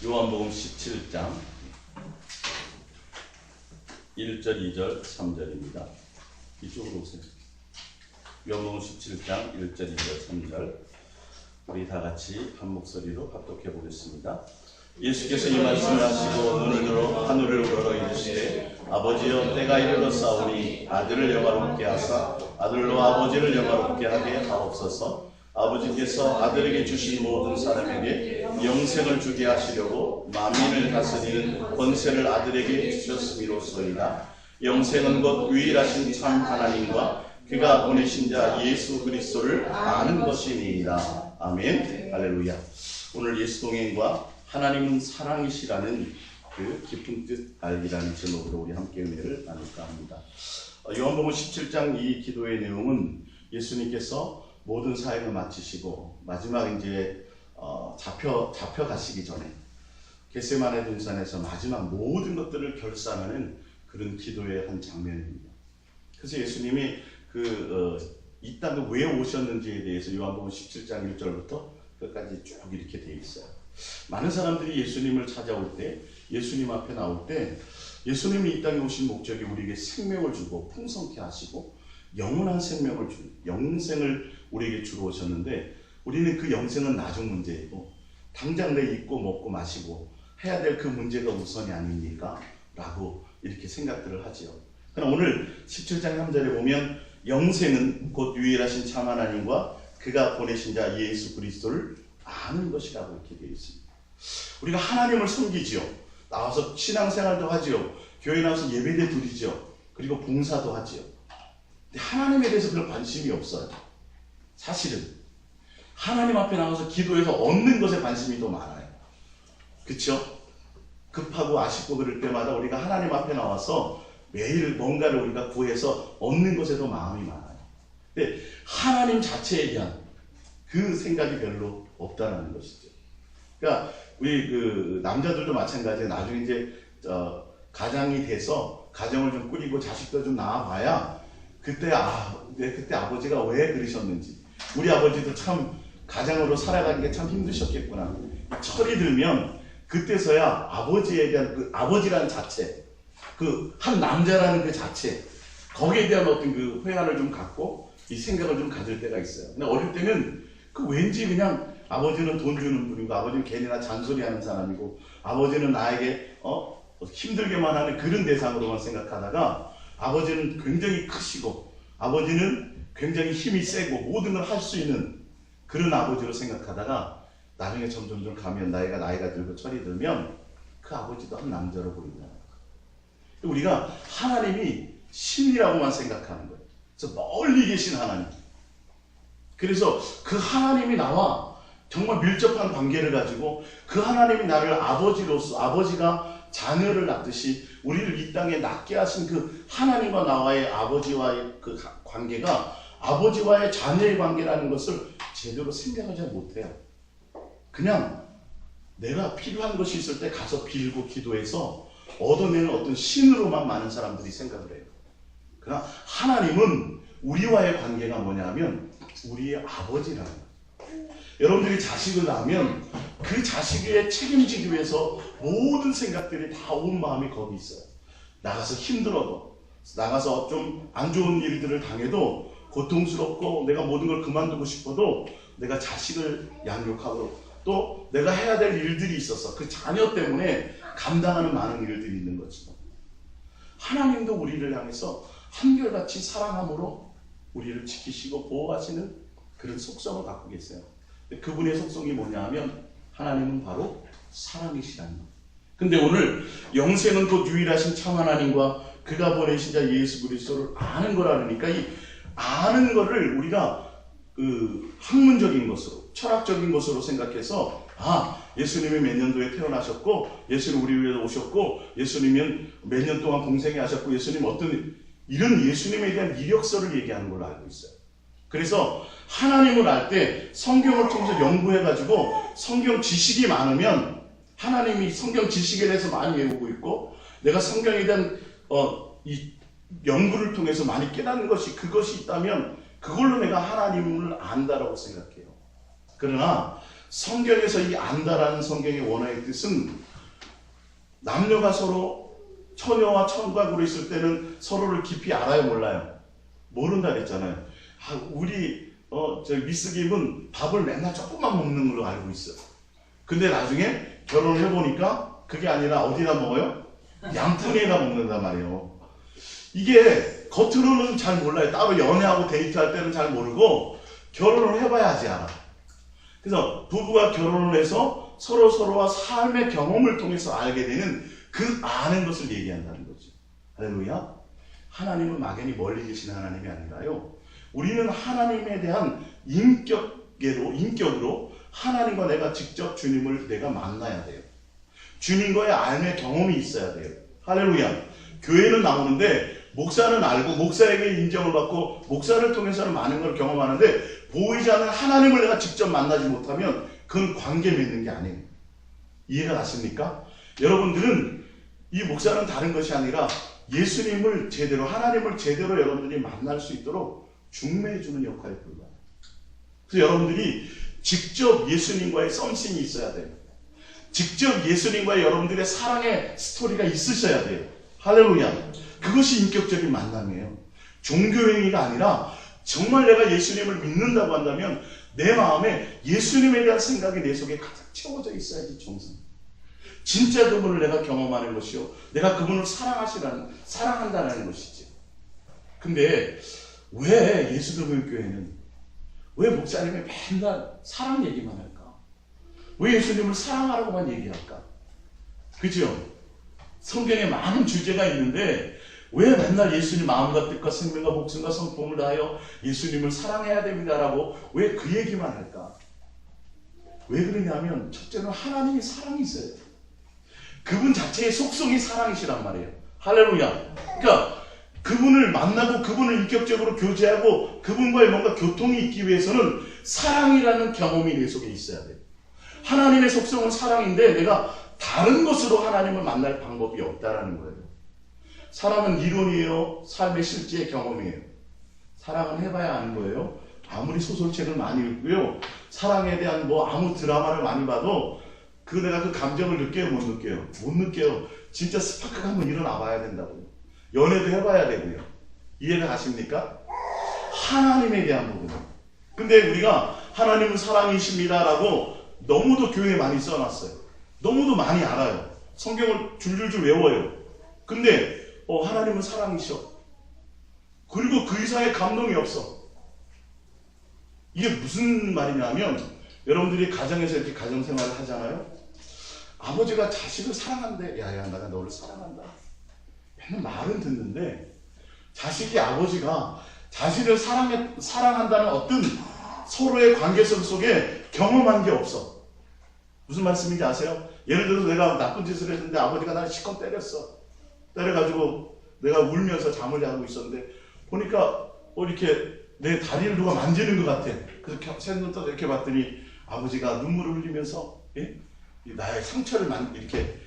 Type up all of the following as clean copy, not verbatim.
요한복음 17장 1절, 2절, 3절입니다. 이쪽으로 오세요. 요한복음 17장 1절, 2절, 3절 우리 다 같이 한 목소리로 합독해 보겠습니다. 예수께서 이 말씀을 하시고 눈을 들어 하늘을 우러러 이르시되 아버지여 때가 이르렀사오니 아들을 영화롭게 하사 아들로 아버지를 영화롭게 하게 하옵소서. 아버지께서 아들에게 주신 모든 사람에게 영생을 주게 하시려고 만민을 다스리는 권세를 아들에게 주셨음이로소이다. 영생은 곧 유일하신 참 하나님과 그가 보내신 자 예수 그리스도를 아는 것이니이다. 아멘. 할렐루야. 오늘 예수 동행과 하나님은 사랑이시라는 그 깊은 뜻 알기라는 제목으로 우리 함께 은혜를 나눌까 합니다. 요한복음 17장 이 기도의 내용은 예수님께서 모든 사역을 마치시고 마지막 이제 잡혀가시기 전에 겟세마네 동산에서 마지막 모든 것들을 결산하는 그런 기도의 한 장면입니다. 그래서 예수님이 이 땅에 왜 오셨는지에 대해서 요한복음 17장 1절부터 끝까지 쭉 이렇게 되어 있어요. 많은 사람들이 예수님을 찾아올 때, 예수님 앞에 나올 때 예수님이 이 땅에 오신 목적이 우리에게 생명을 주고 풍성케 하시고 영원한 생명을 주는 영생을 우리에게 주러 오셨는데, 우리는 그 영생은 나중 문제이고 당장 내 입고 먹고 마시고 해야 될 그 문제가 우선이 아닙니까? 라고 이렇게 생각들을 하지요. 그러나 오늘 17장 3절에 보면 영생은 곧 유일하신 참 하나님과 그가 보내신 자 예수 그리스도를 아는 것이라고 이렇게 되어 있습니다. 우리가 하나님을 섬기지요. 나와서 신앙생활도 하지요. 교회 나와서 예배도 드리지요. 그리고 봉사도 하지요. 근데 하나님에 대해서 그런 관심이 없어요. 사실은 하나님 앞에 나와서 기도해서 얻는 것에 관심이 더 많아요. 그렇죠? 급하고 아쉽고 그럴 때마다 우리가 하나님 앞에 나와서 매일 뭔가를 우리가 구해서 얻는 것에도 마음이 많아요. 근데 하나님 자체에 대한 그 생각이 별로 없다는 것이죠. 그러니까 우리 남자들도 마찬가지예요. 나중에 이제 가장이 돼서 가정을 좀 꾸리고 자식도 좀 낳아봐야 그때 그때 아버지가 왜 그러셨는지, 우리 아버지도 참 가장으로 살아가는 게 참 힘드셨겠구나. 철이 들면 그때서야 아버지에 대한 그 아버지라는 자체, 그 한 남자라는 그 자체, 거기에 대한 어떤 그 회한을 좀 갖고 이 생각을 좀 가질 때가 있어요. 근데 어릴 때는 왠지 그냥 아버지는 돈 주는 분이고 아버지는 괜히나 잔소리하는 사람이고 아버지는 나에게 힘들게만 하는 그런 대상으로만 생각하다가 아버지는 굉장히 크시고 아버지는 굉장히 힘이 세고 모든 걸 할 수 있는 그런 아버지로 생각하다가 나중에 점점 가면 나이가 들고 철이 들면 그 아버지도 한 남자로 보인다. 우리가 하나님이 신이라고만 생각하는 거예요. 그래서 멀리 계신 하나님. 그래서 그 하나님이 나와 정말 밀접한 관계를 가지고 그 하나님이 나를 아버지로서, 아버지가 자녀를 낳듯이 우리를 이 땅에 낳게 하신 그 하나님과 나와의 아버지와의 그 관계가 아버지와의 자녀의 관계라는 것을 제대로 생각을 잘 못해요. 그냥 내가 필요한 것이 있을 때 가서 빌고 기도해서 얻어내는 어떤 신으로만 많은 사람들이 생각을 해요. 그러나 하나님은 우리와의 관계가 뭐냐면 우리의 아버지라는 거예요. 여러분들이 자식을 낳으면 그 자식에 책임지기 위해서 모든 생각들이 다 온 마음이 거기 있어요. 나가서 힘들어도, 나가서 좀 안 좋은 일들을 당해도, 고통스럽고 내가 모든 걸 그만두고 싶어도 내가 자식을 양육하고 또 내가 해야 될 일들이 있어서 그 자녀 때문에 감당하는 많은 일들이 있는 거죠. 하나님도 우리를 향해서 한결같이 사랑함으로 우리를 지키시고 보호하시는 그런 속성을 갖고 계세요. 그분의 속성이 뭐냐 하면 하나님은 바로 사랑이시라는 것. 근데 오늘 영생은 곧 유일하신 참 하나님과 그가 보내신 자 예수 그리스도를 아는 거라니까, 이 아는 거를 우리가 학문적인 것으로, 철학적인 것으로 생각해서 예수님이 몇 년도에 태어나셨고 예수님 우리 위에 오셨고 예수님은 몇 년 동안 공생애 하셨고 예수님 어떤 이런 예수님에 대한 이력서를 얘기하는 걸로 알고 있어요. 그래서 하나님을 알 때 성경을 통해서 연구해가지고 성경 지식이 많으면, 하나님이 성경 지식에 대해서 많이 외우고 있고 내가 성경에 대한 이 연구를 통해서 많이 깨닫는 것이, 그것이 있다면 그걸로 내가 하나님을 안다라고 생각해요. 그러나 성경에서 이 안다라는 성경의 원어의 뜻은 남녀가 서로 처녀와 청각으로 있을 때는 서로를 깊이 알아요, 몰라요? 모른다 그랬잖아요. 우리 저 미스 김은 밥을 맨날 조금만 먹는 걸로 알고 있어요. 근데 나중에 결혼을 해보니까 그게 아니라 어디다 먹어요? 양푼에다 먹는단 말이에요. 이게 겉으로는 잘 몰라요. 따로 연애하고 데이트할 때는 잘 모르고 결혼을 해봐야지 알아. 그래서 부부가 결혼을 해서 서로와 삶의 경험을 통해서 알게 되는 그 아는 것을 얘기한다는 거죠. 할렐루야. 하나님은 막연히 멀리 계신 하나님이 아니라요. 우리는 하나님에 대한 인격으로 하나님과 내가 직접 주님을 내가 만나야 돼요. 주님과의 삶의 경험이 있어야 돼요. 할렐루야. 교회는 나오는데 목사는 알고 목사에게 인정을 받고 목사를 통해서는 많은 걸 경험하는데 보이지 않는 하나님을 내가 직접 만나지 못하면 그건 관계 맺는 게 아니에요. 이해가 가십니까? 여러분들은 이 목사는 다른 것이 아니라 예수님을 제대로, 하나님을 제대로 여러분들이 만날 수 있도록 중매해주는 역할에 불과해요. 그래서 여러분들이 직접 예수님과의 썸씽이 있어야 돼요. 직접 예수님과의 여러분들의 사랑의 스토리가 있으셔야 돼요. 할렐루야. 그것이 인격적인 만남이에요. 종교행위가 아니라 정말 내가 예수님을 믿는다고 한다면 내 마음에 예수님에 대한 생각이 내 속에 가득 채워져 있어야지 정상. 진짜 그분을 내가 경험하는 것이요. 내가 그분을 사랑한다는 것이지. 근데 왜 예수도교회는 왜 목사님이 맨날 사랑 얘기만 할까? 왜 예수님을 사랑하라고만 얘기할까? 그죠? 성경에 많은 주제가 있는데 왜 맨날 예수님 마음과 뜻과 생명과 목숨과 성품을 다하여 예수님을 사랑해야 됩니다라고 왜 그 얘기만 할까? 왜 그러냐면 첫째는 하나님이 사랑이 있어요. 그분 자체의 속성이 사랑이시란 말이에요. 할렐루야. 그러니까 그분을 만나고 그분을 인격적으로 교제하고 그분과의 뭔가 교통이 있기 위해서는 사랑이라는 경험이 내 속에 있어야 돼요. 하나님의 속성은 사랑인데 내가 다른 것으로 하나님을 만날 방법이 없다라는 거예요. 사랑은 이론이에요? 삶의 실제 경험이에요? 사랑은 해봐야 아는 거예요. 아무리 소설책을 많이 읽고요. 사랑에 대한 아무 드라마를 많이 봐도 내가 그 감정을 느껴요? 못 느껴요? 못 느껴요. 진짜 스파크가 한번 일어나 봐야 된다고요. 연애도 해봐야 되고요. 이해가 가십니까? 하나님에 대한 부분이에요. 근데 우리가 하나님은 사랑이십니다라고 너무도 교회에 많이 써놨어요. 너무도 많이 알아요. 성경을 줄줄줄 외워요. 근데 하나님은 사랑이셔. 그리고 그 이상의 감동이 없어. 이게 무슨 말이냐면 여러분들이 가정에서 이렇게 가정생활을 하잖아요. 아버지가 자식을 사랑한대. 야야 내가 너를 사랑한다. 맨날 말은 듣는데 자식이 아버지가 자신을 사랑한다는 어떤 서로의 관계성 속에 경험한 게 없어. 무슨 말씀인지 아세요? 예를 들어서 내가 나쁜 짓을 했는데 아버지가 나를 시컷 때렸어. 때려가지고 내가 울면서 잠을 자고 있었는데 보니까 이렇게 내 다리를 누가 만지는 것 같아. 그래서 새눈 떠서 이렇게 봤더니 아버지가 눈물을 흘리면서 나의 상처를 이렇게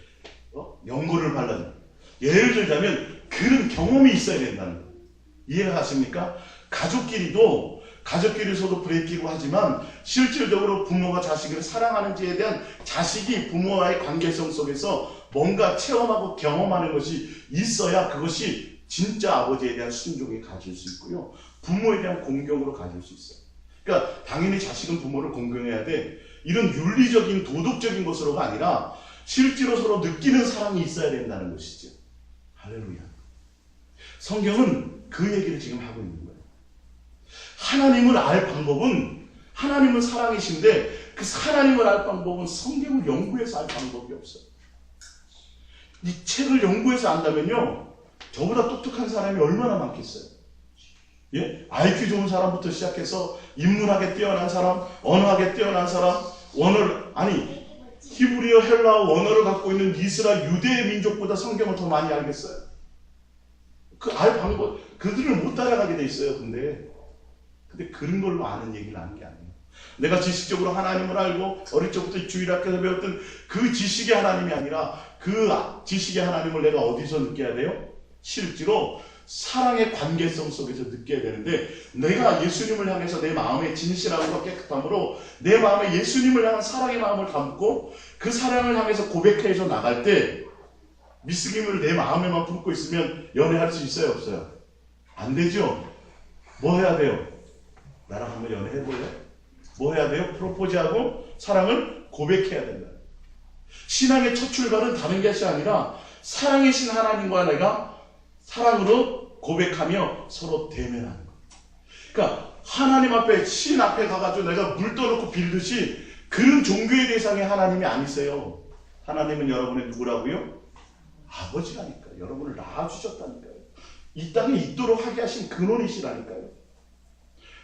연고를 발라줘. 예를 들자면 그런 경험이 있어야 된다는 거예요. 이해가 가십니까? 가족끼리서도 부대끼고 하지만 실질적으로 부모가 자식을 사랑하는지에 대한 자식이 부모와의 관계성 속에서 뭔가 체험하고 경험하는 것이 있어야 그것이 진짜 아버지에 대한 순종이 가질 수 있고요. 부모에 대한 공경으로 가질 수 있어요. 그러니까 당연히 자식은 부모를 공경해야 돼. 이런 윤리적인 도덕적인 것으로가 아니라 실제로 서로 느끼는 사랑이 있어야 된다는 것이죠. 할렐루야. 성경은 그 얘기를 지금 하고 있는 거예요. 하나님을 알 방법은 하나님은 사랑이신데 그 하나님을 알 방법은 성경을 연구해서 알 방법이 없어요. 이 책을 연구해서 안다면요. 저보다 똑똑한 사람이 얼마나 많겠어요. 예? IQ 좋은 사람부터 시작해서 인문학에 뛰어난 사람, 언어학에 뛰어난 사람, 히브리어, 헬라어 원어를 갖고 있는 이스라엘 유대 민족보다 성경을 더 많이 알겠어요. 그 알 방법, 그들을 못 따라가게 돼 있어요. 근데 그런 걸로 아는 얘기를 하는 게 아니에요. 내가 지식적으로 하나님을 알고 어릴 적부터 주일학교에서 배웠던 그 지식의 하나님이 아니라 그 지식의 하나님을 내가 어디서 느껴야 돼요? 실제로 사랑의 관계성 속에서 느껴야 되는데, 내가 예수님을 향해서 내 마음의 진실함과 깨끗함으로 내 마음에 예수님을 향한 사랑의 마음을 담고 그 사랑을 향해서 고백해서 나갈 때, 미스김을 내 마음에만 품고 있으면 연애할 수 있어요, 없어요? 안 되죠? 뭐 해야 돼요? 나랑 한번 연애해볼래? 뭐 해야 돼요? 프로포즈하고 사랑을 고백해야 된다. 신앙의 첫 출발은 다른 것이 아니라 사랑의 신 하나님과 내가 사랑으로 고백하며 서로 대면하는 거예요. 그러니까 하나님 앞에, 신 앞에 가가지고 내가 물 떠놓고 빌듯이 그런 종교의 대상의 하나님이 아니세요. 하나님은 여러분의 누구라고요? 아버지라니까요. 여러분을 낳아주셨다니까요. 이 땅에 있도록 하게 하신 근원이시라니까요.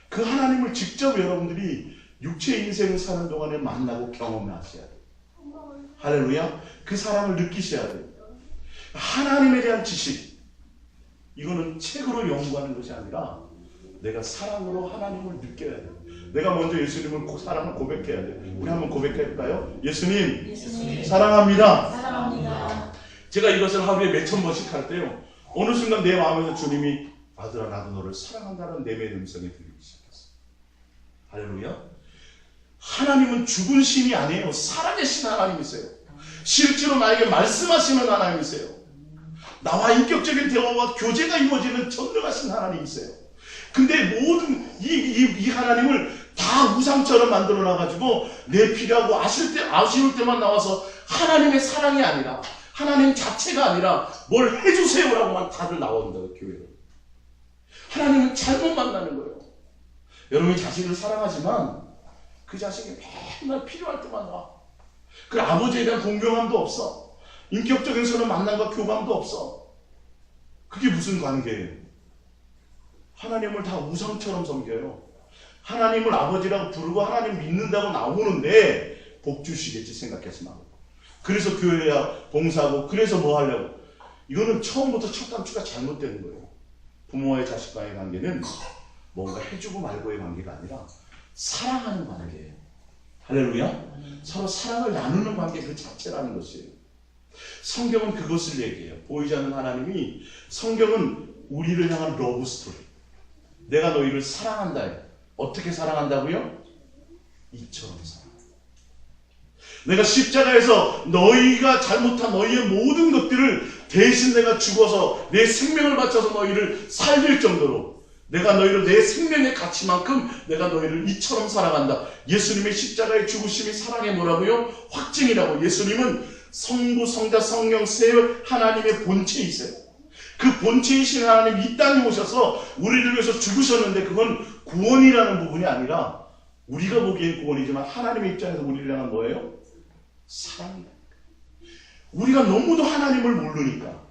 그 하나님을 직접 여러분들이 육체 인생을 사는 동안에 만나고 경험하셔야 돼요. 할렐루야. 그 사랑을 느끼셔야 돼요. 하나님에 대한 지식, 이거는 책으로 연구하는 것이 아니라 내가 사랑으로 하나님을 느껴야 돼요. 내가 먼저 예수님을 사랑을 고백해야 돼요. 우리 한번 고백해볼까요? 예수님, 사랑합니다. 사랑합니다. 제가 이것을 하루에 몇천 번씩 할 때요, 어느 순간 내 마음에서 주님이 아들아 나도 너를 사랑한다는 내면의 음성이 들리기 시작했어요. 할렐루야. 하나님은 죽은 신이 아니에요. 살아계신 하나님이세요. 실제로 나에게 말씀하시는 하나님이세요. 나와 인격적인 대화와 교제가 이루어지는 전능하신 하나님이세요. 근데 모든 이 하나님을 다 우상처럼 만들어 놔가지고 내 필요하고 아쉬울 때만 나와서 하나님의 사랑이 아니라, 하나님 자체가 아니라 뭘 해주세요라고만 다들 나온다고, 교회로. 하나님은 잘못 만나는 거예요. 여러분이 자식을 사랑하지만 그 자식이 맨날 필요할 때만 나와. 그 아버지에 대한 공경함도 없어. 인격적인 서로 만남과 교감도 없어. 그게 무슨 관계예요? 하나님을 다 우상처럼 섬겨요. 하나님을 아버지라고 부르고 하나님 믿는다고 나오는데 복 주시겠지 생각하지 마. 그래서 교회야 봉사하고, 그래서 뭐 하려고. 이거는 처음부터 첫 단추가 잘못되는 거예요. 부모와의 자식과의 관계는 뭔가 해주고 말고의 관계가 아니라 사랑하는 관계예요. 할렐루야. 서로 사랑을 나누는 관계 그 자체라는 것이에요. 성경은 그것을 얘기해요. 보이지 않는 하나님이, 성경은 우리를 향한 러브 스토리. 내가 너희를 사랑한다. 어떻게 사랑한다고요? 이처럼 사랑. 내가 십자가에서 너희가 잘못한 너희의 모든 것들을 대신 내가 죽어서 내 생명을 바쳐서 너희를 살릴 정도로 내가 너희를 내 생명의 가치만큼 내가 너희를 이처럼 사랑한다. 예수님의 십자가의 죽으심이 사랑의 뭐라고요? 확증이라고. 예수님은 성부, 성자, 성령 세 하나님의 본체이세요. 그 본체이신 하나님 이 땅에 오셔서 우리를 위해서 죽으셨는데, 그건 구원이라는 부분이 아니라 우리가 보기엔 구원이지만 하나님의 입장에서 우리를 향한 뭐예요? 사랑이다. 우리가 너무도 하나님을 모르니까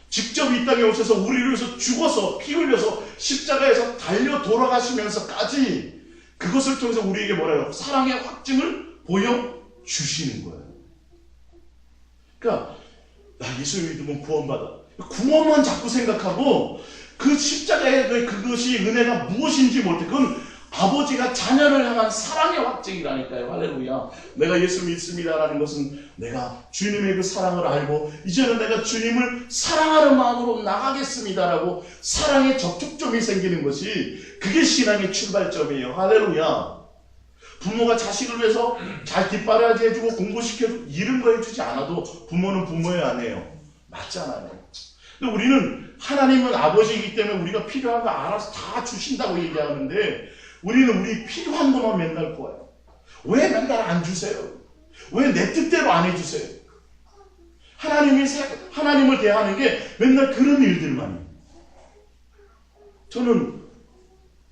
직접 이 땅에 오셔서 우리를 위해서 죽어서 피 흘려서 십자가에서 달려 돌아가시면서까지 그것을 통해서 우리에게 뭐라고? 사랑의 확증을 보여주시는 거예요. 그러니까 나 예수 믿으면 구원받아. 구원만 자꾸 생각하고 그 십자가의 그것이 은혜가 무엇인지 모를 때, 그건 아버지가 자녀를 향한 사랑의 확증이라니까요. 할렐루야. 내가 예수 믿습니다라는 것은 내가 주님의 그 사랑을 알고 이제는 내가 주님을 사랑하는 마음으로 나가겠습니다라고 사랑의 접촉점이 생기는 것이, 그게 신앙의 출발점이에요. 할렐루야. 부모가 자식을 위해서 잘 뒷바라지 해주고 공부시켜주고 이런 거 해주지 않아도 부모는 부모예요, 안 해요? 맞잖아요. 근데 우리는 하나님은 아버지이기 때문에 우리가 필요한 거 알아서 다 주신다고 얘기하는데, 우리는 우리 필요한 것만 맨날 구해요. 왜 맨날 안 주세요? 왜 내 뜻대로 안 해주세요? 하나님을 대하는 게 맨날 그런 일들만이에요. 저는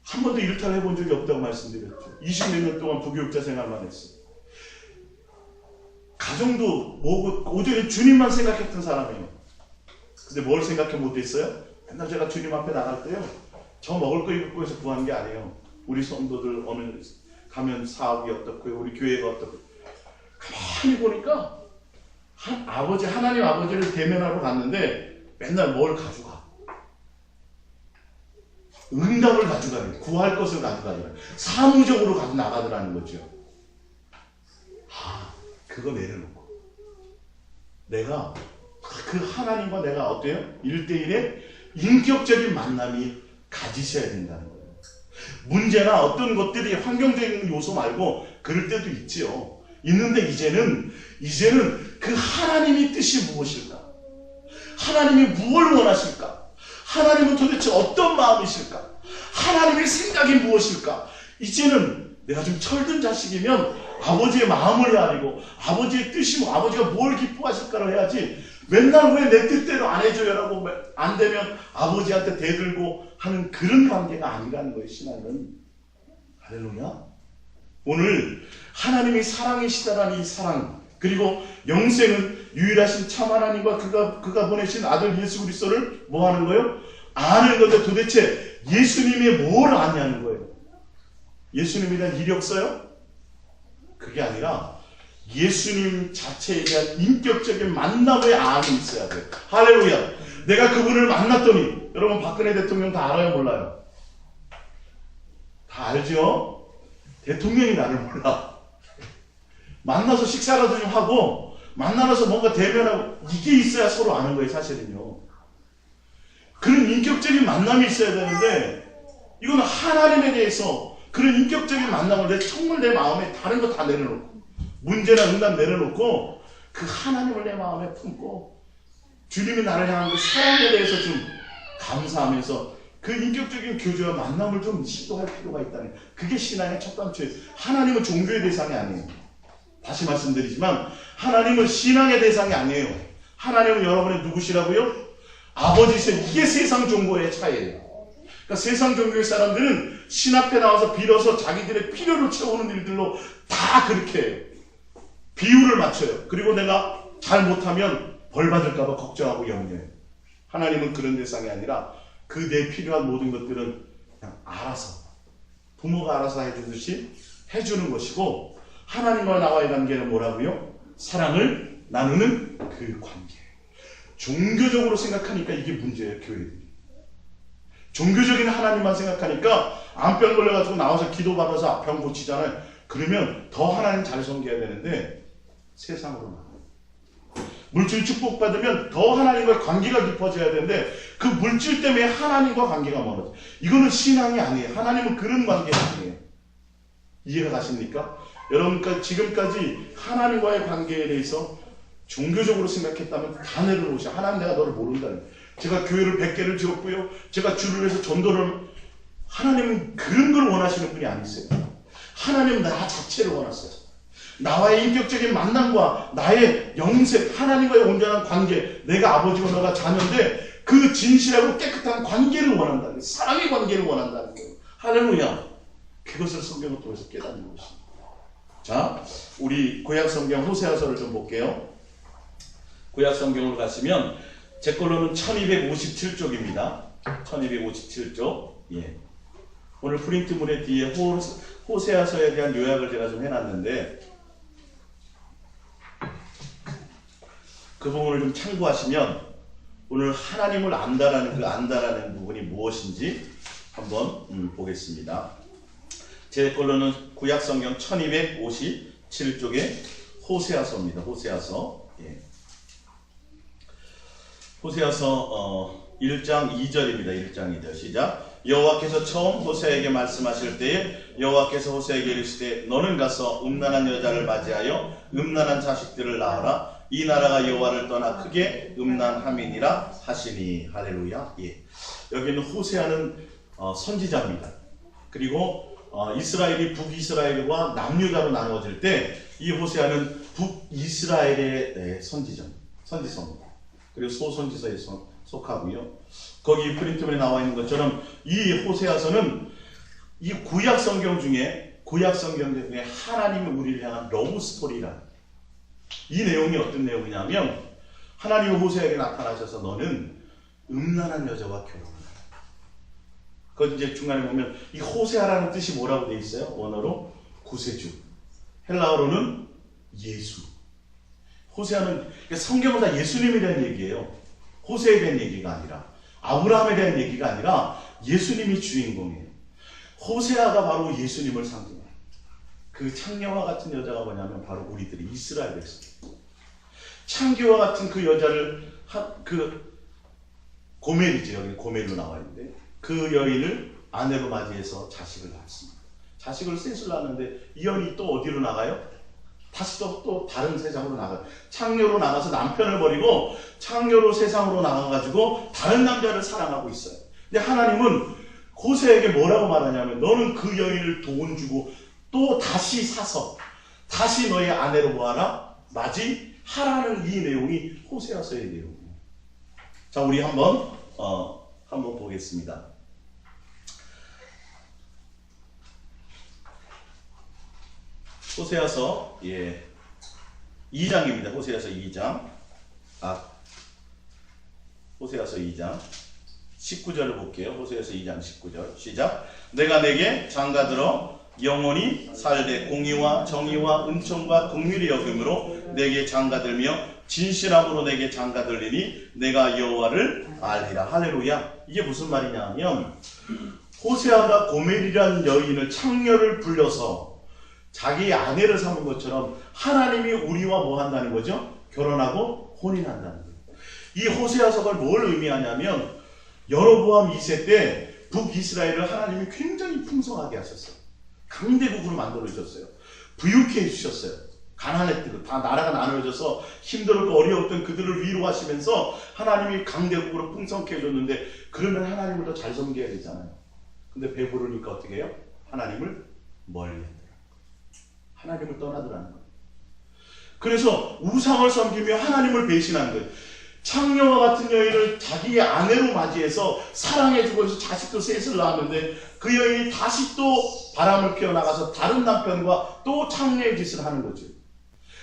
한 번도 일탈 해본 적이 없다고 말씀드렸죠. 20몇 년 동안 부교육자 생활만 했어요. 가정도 뭐고 오직 주님만 생각했던 사람이에요. 근데 뭘 생각해 못했어요? 맨날 제가 주님 앞에 나갈 때요, 저 먹을 거 입을 거에서 구한 게 아니에요. 우리 성도들 어느 가면 사업이 어떻고요, 우리 교회가 어떻고. 가만히 보니까 하나님 아버지를 대면하러 갔는데 맨날 뭘 가져가? 응답을 가져가는, 구할 것을 가져가더라. 사무적으로 가져 나가더라는 거죠. 그거 내려놓고 내가 그 하나님과 내가 어때요? 1대1의 인격적인 만남이 가지셔야 된다는 거예요. 문제나 어떤 것들이 환경적인 요소 말고 그럴 때도 있지요. 있는데 이제는 그 하나님의 뜻이 무엇일까? 하나님이 무엇을 원하실까? 하나님은 도대체 어떤 마음이실까? 하나님의 생각이 무엇일까? 이제는 내가 좀 철든 자식이면 아버지의 마음을 헤아리고 아버지의 뜻이 뭐 아버지가 뭘 기뻐하실까를 해야지 맨날 왜 내 뜻대로 안 해줘요라고 안 되면 아버지한테 대들고 하는 그런 관계가 아니라는 거예요. 신앙은. 할렐루야. 오늘 하나님이 사랑이시다라는 이 사랑, 그리고 영생은 유일하신 참 하나님과 그가 보내신 아들 예수 그리스도를 뭐 하는 거예요? 아는 건데 도대체 예수님이 뭘 아냐는 거예요. 예수님에 대한 이력서요? 그게 아니라 예수님 자체에 대한 인격적인 만남의 안이 있어야 돼요. 할렐루야. 내가 그분을 만났더니, 여러분 박근혜 대통령 다 알아요? 몰라요? 다 알죠? 대통령이 나를 몰라. 만나서 식사라도 좀 하고 만나서 뭔가 대면하고 이게 있어야 서로 아는 거예요. 사실은요. 그런 인격적인 만남이 있어야 되는데 이건 하나님에 대해서 그런 인격적인 만남을 정말 내 마음에 다른 거 다 내려놓고 문제나 응답 내려놓고 그 하나님을 내 마음에 품고 주님이 나를 향한 그 사랑에 대해서 좀 감사하면서 그 인격적인 교제와 만남을 좀 시도할 필요가 있다는, 그게 신앙의 첫 단추예요. 하나님은 종교의 대상이 아니에요. 다시 말씀드리지만 하나님은 신앙의 대상이 아니에요. 하나님은 여러분의 누구시라고요? 아버지세요. 이게 세상 종교의 차이예요. 그러니까 세상 종교의 사람들은 신 앞에 나와서 빌어서 자기들의 필요를 채우는 일들로 다 그렇게 해요. 비율을 맞춰요. 그리고 내가 잘못하면 벌 받을까 봐 걱정하고 염려해요. 하나님은 그런 대상이 아니라 그 내 필요한 모든 것들은 그냥 알아서, 부모가 알아서 해주듯이 해주는 것이고, 하나님과 나와의 관계는 뭐라고요? 사랑을 나누는 그 관계. 종교적으로 생각하니까 이게 문제예요. 교회들이 종교적인 하나님만 생각하니까 암병 걸려가지고 나와서 기도받아서 병 고치잖아요. 그러면 더 하나님 잘 섬겨야 되는데 세상으로 나와요. 물질 축복받으면 더 하나님과 관계가 깊어져야 되는데 그 물질 때문에 하나님과 관계가 멀어져. 이거는 신앙이 아니에요. 하나님은 그런 관계가 아니에요. 이해가 가십니까? 여러분, 지금까지 하나님과의 관계에 대해서 종교적으로 생각했다면 다 내려놓으셔. 하나님, 내가 너를 모른다는. 제가 교회를 100개를 지었고요. 제가 주를 위해서 전도를. 하나님은 그런 걸 원하시는 분이 아니세요. 하나님은 나 자체를 원하세요. 나와의 인격적인 만남과 나의 영생, 하나님과의 온전한 관계, 내가 아버지고 너가 자녀인데 그 진실하고 깨끗한 관계를 원한다는 거예요. 사랑의 관계를 원한다는 거예요. 할렐루야. 그것을 성경을 통해서 깨닫는 것입니다. 자, 우리 구약 성경 호세아서를 좀 볼게요. 구약 성경으로 가시면 제 걸로는 1257쪽입니다. 1257쪽. 예. 오늘 프린트문의 뒤에 호세아서에 대한 요약을 제가 좀 해놨는데 그 부분을 좀 참고하시면 오늘 하나님을 안다라는 그 안다라는 부분이 무엇인지 한번 보겠습니다. 제 걸로는 구약성경 1257쪽의 호세아서입니다. 호세아서. 예. 호세아서 1장 2절입니다. 1장 2절 시작. 여호와께서 처음 호세에게 말씀하실 때에 여호와께서 호세에게 이르시되 너는 가서 음란한 여자를 맞이하여 음란한 자식들을 낳아라. 이 나라가 여호와를 떠나 크게 음란함이니라 하시니. 할렐루야. 예. 여기는 호세아는 선지자입니다. 그리고 이스라엘이 북이스라엘과 남유다로 나누어질 때 이 호세아는 북이스라엘의 선지서입니다. 그리고 소선지서에 속하고요. 거기 프린트문에 나와 있는 것처럼 이 호세아서는 이 구약 성경 중에 하나님이 우리를 향한 러브 스토리라. 이 내용이 어떤 내용이냐면 하나님이 호세아에게 나타나셔서 너는 음란한 여자와 결혼하라. 그 이제 중간에 보면 이 호세아라는 뜻이 뭐라고 되어 있어요? 원어로 구세주, 헬라어로는 예수. 호세아는 성경은 다 예수님에 대한 얘기예요. 호세에 대한 얘기가 아니라, 아브라함에 대한 얘기가 아니라 예수님이 주인공이에요. 호세아가 바로 예수님을 상징해요. 그 창녀와 같은 여자가 뭐냐면 바로 우리들이 이스라엘 백성. 창기와 같은 그 여자를 고멜이죠. 여기 고멜로 나와 있는데 그 여인을 아내로 맞이해서 자식을 낳습니다. 자식을 셋을 낳았는데 이 여인이 또 어디로 나가요? 다시 또 다른 세상으로 나가요. 창녀로 나가서 남편을 버리고 창녀로 세상으로 나가가지고 다른 남자를 사랑하고 있어요. 근데 하나님은 호세아에게 뭐라고 말하냐면 너는 그 여인을 돈 주고 또 다시 사서 다시 너의 아내로 뭐하라? 맞이하라는 이 내용이 호세아서의 내용이에요. 자, 우리 한번 보겠습니다. 호세아서 2장입니다. 호세아서 2장. 호세아서 2장 19절을 볼게요. 호세아서 2장 19절. 시작. 내가 내게 장가들어 영원히 살되 공의와 정의와 은총과 긍휼의 여김으로 내게 장가들며 진실함으로 내게 장가들리니 내가 여호와를 알리라. 할렐루야. 이게 무슨 말이냐 하면 호세아가 고멜이라는 여인을 창녀를 불러서 자기 아내를 삼은 것처럼 하나님이 우리와 뭐 한다는 거죠? 결혼하고 혼인한다는 거예요. 이 호세아서가 뭘 의미하냐면 여로보암 2세 때 북이스라엘을 하나님이 굉장히 풍성하게 하셨어요. 강대국으로 만들어 주셨어요. 부유케 해주셨어요. 가난했던 다 나라가 나눠져서 힘들고 어려웠던 그들을 위로하시면서 하나님이 강대국으로 풍성케 해줬는데 그러면 하나님을 더 잘 섬겨야 되잖아요. 근데 배부르니까 어떻게 해요? 하나님을 멀리 하더라. 하나님을 떠나더라는 거예요. 그래서 우상을 섬기며 하나님을 배신한 거예요. 창녀와 같은 여인을 자기의 아내로 맞이해서 사랑해주고 해서 자식도 셋을 낳았는데 그 여인이 다시 또 바람을 피워나가서 다른 남편과 또 창녀의 짓을 하는 거죠.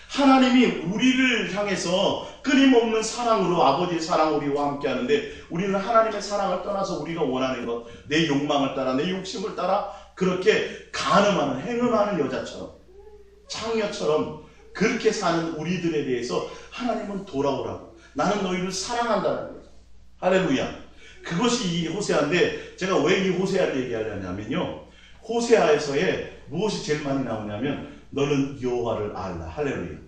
하나님이 우리를 향해서 끊임없는 사랑으로 아버지의 사랑으로 우리와 함께 하는데 우리는 하나님의 사랑을 떠나서 우리가 원하는 것, 내 욕망을 따라 내 욕심을 따라 그렇게 간음하는 행음하는 여자처럼 창녀처럼 그렇게 사는 우리들에 대해서 하나님은 돌아오라고 나는 너희를 사랑한다는 거예요. 할렐루야. 그것이 이 호세아인데 제가 왜 이 호세아를 얘기하려냐면요. 호세아에서의 무엇이 제일 많이 나오냐면 너는 여호와를 알라. 할렐루야.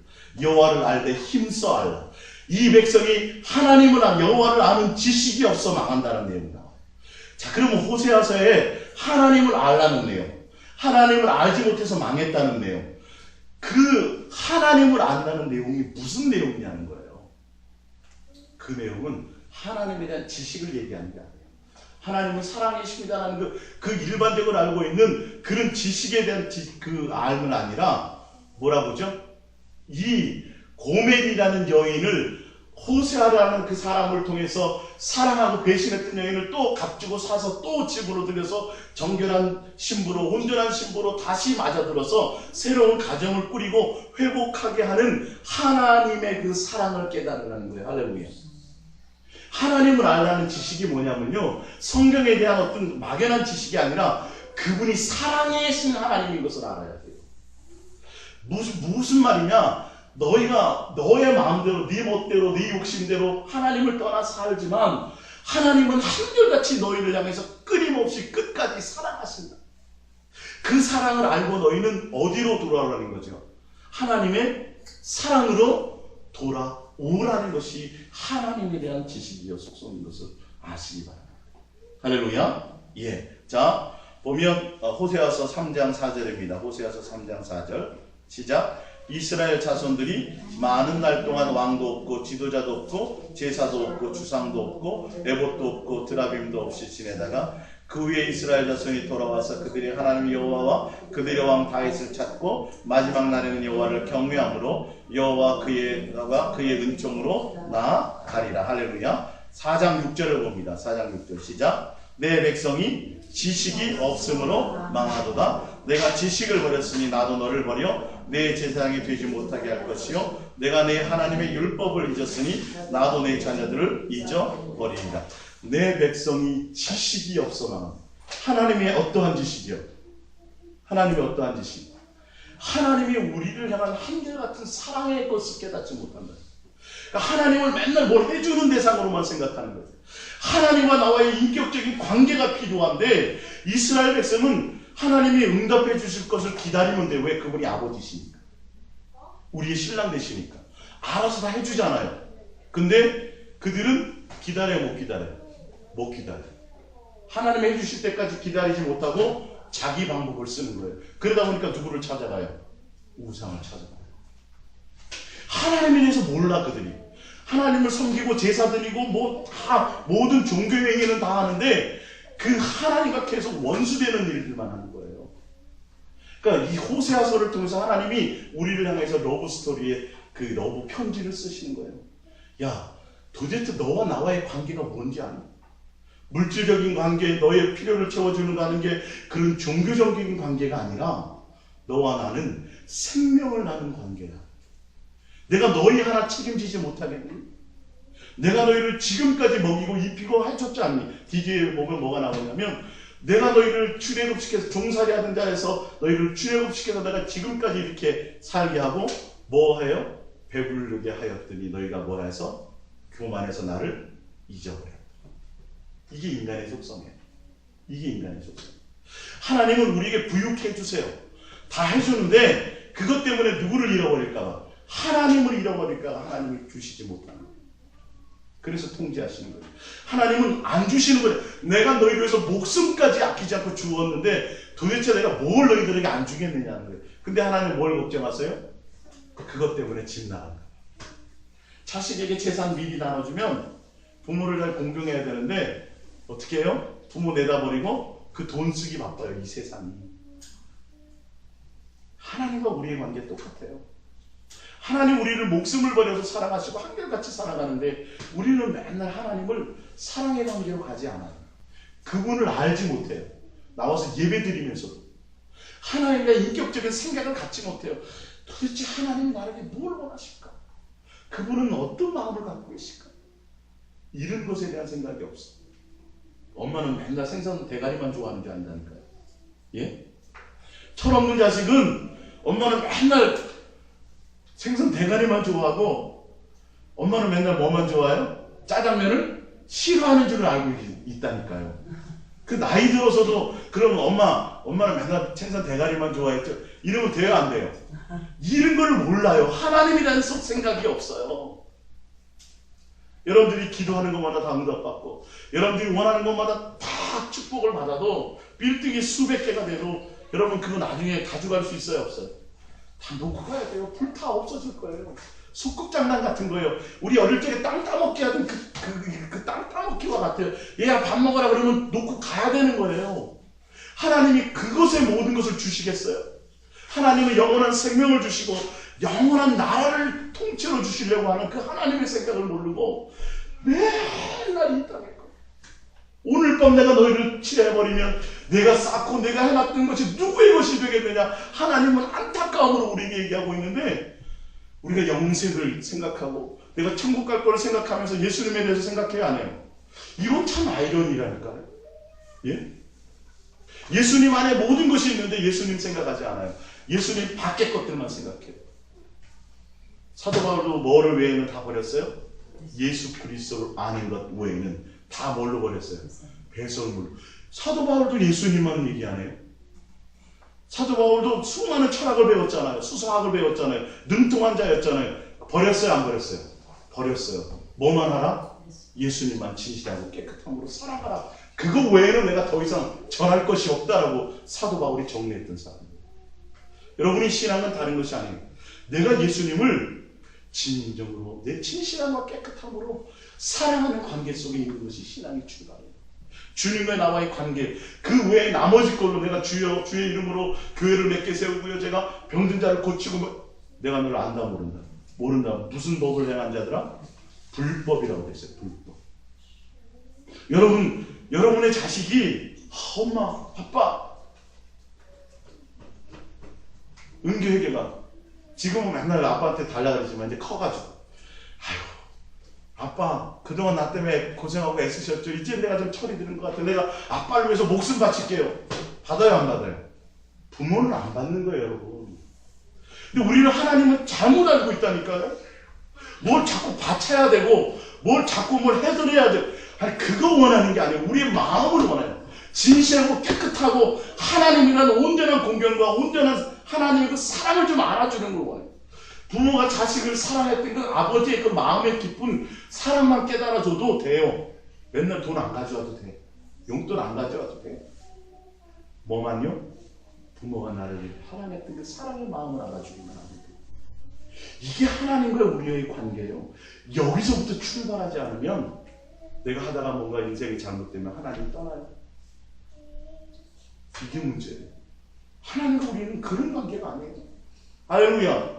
여호와를 알되 힘써 알라. 이 백성이 하나님을 여호와를 아는 지식이 없어 망한다는 내용이 나와요. 자, 그러면 호세아서에 하나님을 알라는 내용, 하나님을 알지 못해서 망했다는 내용, 그 하나님을 안다는 내용이 무슨 내용이냐는 거예요. 그 내용은 하나님에 대한 지식을 얘기하는 게 아니에요. 하나님은 사랑이십니다라는 그 일반적으로 알고 있는 그런 지식에 대한 그 알은 아니라 뭐라고 하죠? 이 고멜이라는 여인을 호세아라는 그 사람을 통해서 사랑하고 배신했던 여인을 또 값주고 사서 또 집으로 들여서 정결한 신부로 온전한 신부로 다시 맞아들어서 새로운 가정을 꾸리고 회복하게 하는 하나님의 그 사랑을 깨달으라는 거예요. 할렐루야. 하나님을 알라는 지식이 뭐냐면요, 성경에 대한 어떤 막연한 지식이 아니라 그분이 사랑이신 하나님인 것을 알아야 돼요. 무슨 말이냐? 너희가 너의 마음대로 네 멋대로 네 욕심대로 하나님을 떠나 살지만 하나님은 한결같이 너희를 향해서 끊임없이 끝까지 사랑하신다. 그 사랑을 알고 너희는 어디로 돌아오라는 거죠? 하나님의 사랑으로 돌아오라는 것이 하나님에 대한 지식이요 속성인 것을 아시기 바랍니다. 할렐루야. 예. 자, 보면 호세아서 3장 4절입니다. 호세아서 3장 4절 시작. 이스라엘 자손들이 많은 날 동안 왕도 없고 지도자도 없고 제사도 없고 주상도 없고 에봇도 없고 드라빔도 없이 지내다가 그 후에 이스라엘 자손이 돌아와서 그들이 하나님 여호와와 그들의 왕 다윗을 찾고 마지막 날에는 여호와를 경외함으로 여호와 그의 은총으로 나아가리라. 할렐루야. 4장 6절을 봅니다. 4장 6절 시작. 내 백성이 지식이 없으므로 망하도다. 내가 지식을 버렸으니 나도 너를 버려 내 제사장이 되지 못하게 할 것이요 내가 내 하나님의 율법을 잊었으니 나도 내 자녀들을 잊어버리리라. 내 백성이 지식이 없어 망합니다. 하나님의 어떠한 지식이요? 하나님의 어떠한 지식? 하나님이 우리를 향한 한결같은 사랑의 것을 깨닫지 못한다. 그러니까 하나님을 맨날 뭘 해주는 대상으로만 생각하는 거예요. 하나님과 나와의 인격적인 관계가 필요한데 이스라엘 백성은 하나님이 응답해 주실 것을 기다리면 돼요. 왜? 그분이 아버지시니까. 우리의 신랑 되시니까. 알아서 다 해주잖아요. 근데 그들은 기다려요, 못 기다려요? 못 기다려. 하나님이 해주실 때까지 기다리지 못하고 자기 방법을 쓰는 거예요. 그러다 보니까 누구를 찾아가요? 우상을 찾아가요. 하나님에 대해서 몰라 그들이. 하나님을 섬기고 제사 드리고 뭐 다 모든 종교 행위는 다 하는데 그 하나님과 계속 원수되는 일들만 하는 거예요. 그러니까 이 호세아서를 통해서 하나님이 우리를 향해서 러브 스토리에 그 러브 편지를 쓰시는 거예요. 야, 도대체 너와 나와의 관계가 뭔지 아니? 물질적인 관계, 너의 필요를 채워주는 가는 게 그런 종교적인 관계가 아니라 너와 나는 생명을 나눈 관계야. 내가 너희 하나 책임지지 못하겠니? 내가 너희를 지금까지 먹이고 입히고 해줬지 않니? 뒤에 보면 뭐가 나오냐면 내가 너희를 출애굽시켜서 종살이 하던 자에서 너희를 출애굽시켜서 내가 지금까지 이렇게 살게 하고 뭐 해요? 배부르게 하였더니 너희가 뭐라 해서? 교만해서 나를 잊어버렸다. 이게 인간의 속성이에요. 이게 인간의 속성. 하나님은 우리에게 부유케 해주세요. 다 해주는데 그것 때문에 누구를 잃어버릴까봐, 하나님을 잃어버릴까봐 하나님이 주시지 못하는 거예요. 그래서 통제하시는 거예요. 하나님은 안 주시는 거예요. 내가 너희를 위해서 목숨까지 아끼지 않고 주었는데 도대체 내가 뭘 너희들에게 안 주겠느냐는 거예요. 근데 하나님은 뭘 걱정하세요? 그것 때문에 집 나간 거예요. 자식에게 재산 미리 나눠주면 부모를 잘 공경해야 되는데 어떻게 해요? 부모 내다버리고 그 돈 쓰기 바빠요. 이 세상이. 하나님과 우리의 관계 똑같아요. 하나님 우리를 목숨을 버려서 사랑하시고 한결같이 살아가는데 우리는 맨날 하나님을 사랑의 관계로 가지 않아요. 그분을 알지 못해요. 나와서 예배 드리면서도 하나님과 인격적인 생각을 갖지 못해요. 도대체 하나님 나에게 뭘 원하실까? 그분은 어떤 마음을 갖고 계실까? 이런 것에 대한 생각이 없어. 엄마는 맨날 생선 대가리만 좋아하는 줄 안다니까요. 예? 철없는 자식은 엄마는 맨날 생선 대가리만 좋아하고 엄마는 맨날 뭐만 좋아해요? 짜장면을 싫어하는 줄 알고 있다니까요. 그 나이 들어서도 그러면 엄마는 맨날 생선 대가리만 좋아했죠. 이러면 돼요, 안 돼요? 이런 걸 몰라요. 하나님이라는 생각이 없어요. 여러분들이 기도하는 것마다 다 응답받고 여러분들이 원하는 것마다 다 축복을 받아도 빌딩이 수백 개가 돼도 여러분 그거 나중에 가져갈 수 있어요, 없어요? 다 놓고 가야 돼요. 불 다 없어질 거예요. 소꿉장난 같은 거예요. 우리 어릴 적에 땅 따먹기 하던 그 땅 따먹기와 같아요. 얘야 밥 먹어라 그러면 놓고 가야 되는 거예요. 하나님이 그것의 모든 것을 주시겠어요? 하나님은 영원한 생명을 주시고 영원한 나라를 통째로 주시려고 하는 그 하나님의 생각을 모르고 맨날 이 땅에 오늘 밤 내가 너희를 칠해버리면 내가 쌓고 내가 해놨던 것이 누구의 것이 되겠느냐. 하나님은 안타까움으로 우리에게 얘기하고 있는데 우리가 영생을 생각하고 내가 천국 갈 거를 생각하면서 예수님에 대해서 생각해야 안 해요. 이건 참 아이러니라니까요. 예? 예수님 안에 모든 것이 있는데 예수님 생각하지 않아요. 예수님 밖의 것들만 생각해요. 사도 바울도 뭐를 외에는 다 버렸어요? 예수 그리스도를 아는 것 외에는 다 뭘로 버렸어요? 배설물로. 사도 바울도 예수님만 얘기 안 해요. 사도 바울도 수많은 철학을 배웠잖아요. 수사학을 배웠잖아요. 능통한 자였잖아요. 버렸어요, 안 버렸어요? 버렸어요. 뭐만 하라? 예수님만 진실하고 깨끗함으로 살아가라. 그거 외에는 내가 더 이상 전할 것이 없다라고 사도 바울이 정리했던 사람이에요. 여러분이 신앙은 다른 것이 아니에요. 내가 예수님을 진정으로 내 진실함과 깨끗함으로 사랑하는 관계 속에 있는 것이 신앙의 출발이에요. 주님과 나와의 관계, 그 외에 나머지 걸로 내가 주의 이름으로 교회를 몇 개 세우고요, 제가 병든 자를 고치고, 내가 너를 안다 모른다. 모른다. 무슨 법을 행한 자들아? 불법이라고 돼 있어요. 불법. 여러분의 자식이 엄마, 아빠, 은교회계가 지금은 맨날 아빠한테 달라 그러지만 이제 커가지고 아이고 아빠 그동안 나 때문에 고생하고 애쓰셨죠. 이제 내가 좀 철이 드는 것 같아. 내가 아빠를 위해서 목숨 바칠게요. 받아요, 안 받아요? 부모는 안 받는 거예요, 여러분. 근데 우리는 하나님은 잘못 알고 있다니까요. 뭘 자꾸 바쳐야 되고 뭘 자꾸 뭘 해드려야 돼. 아니 그거 원하는 게 아니에요. 우리의 마음을 원해요. 진실하고 깨끗하고 하나님이라는 온전한 공경과 온전한 하나님의 그 사랑을 좀 알아주는 걸 원해요. 부모가 자식을 사랑했던 그 아버지의 그 마음의 깊은 사랑만 깨달아줘도 돼요. 맨날 돈 안 가져와도 돼. 용돈 안 가져와도 돼. 뭐만요? 부모가 나를 사랑했던 그 사랑의 마음을 알아주기만 하면 돼. 이게 하나님과 우리의 관계예요. 여기서부터 출발하지 않으면 내가 하다가 뭔가 인생이 잘못되면 하나님 떠나요. 이게 문제예요. 하나님과 우리는 그런 관계가 아니에요. 할렐루야.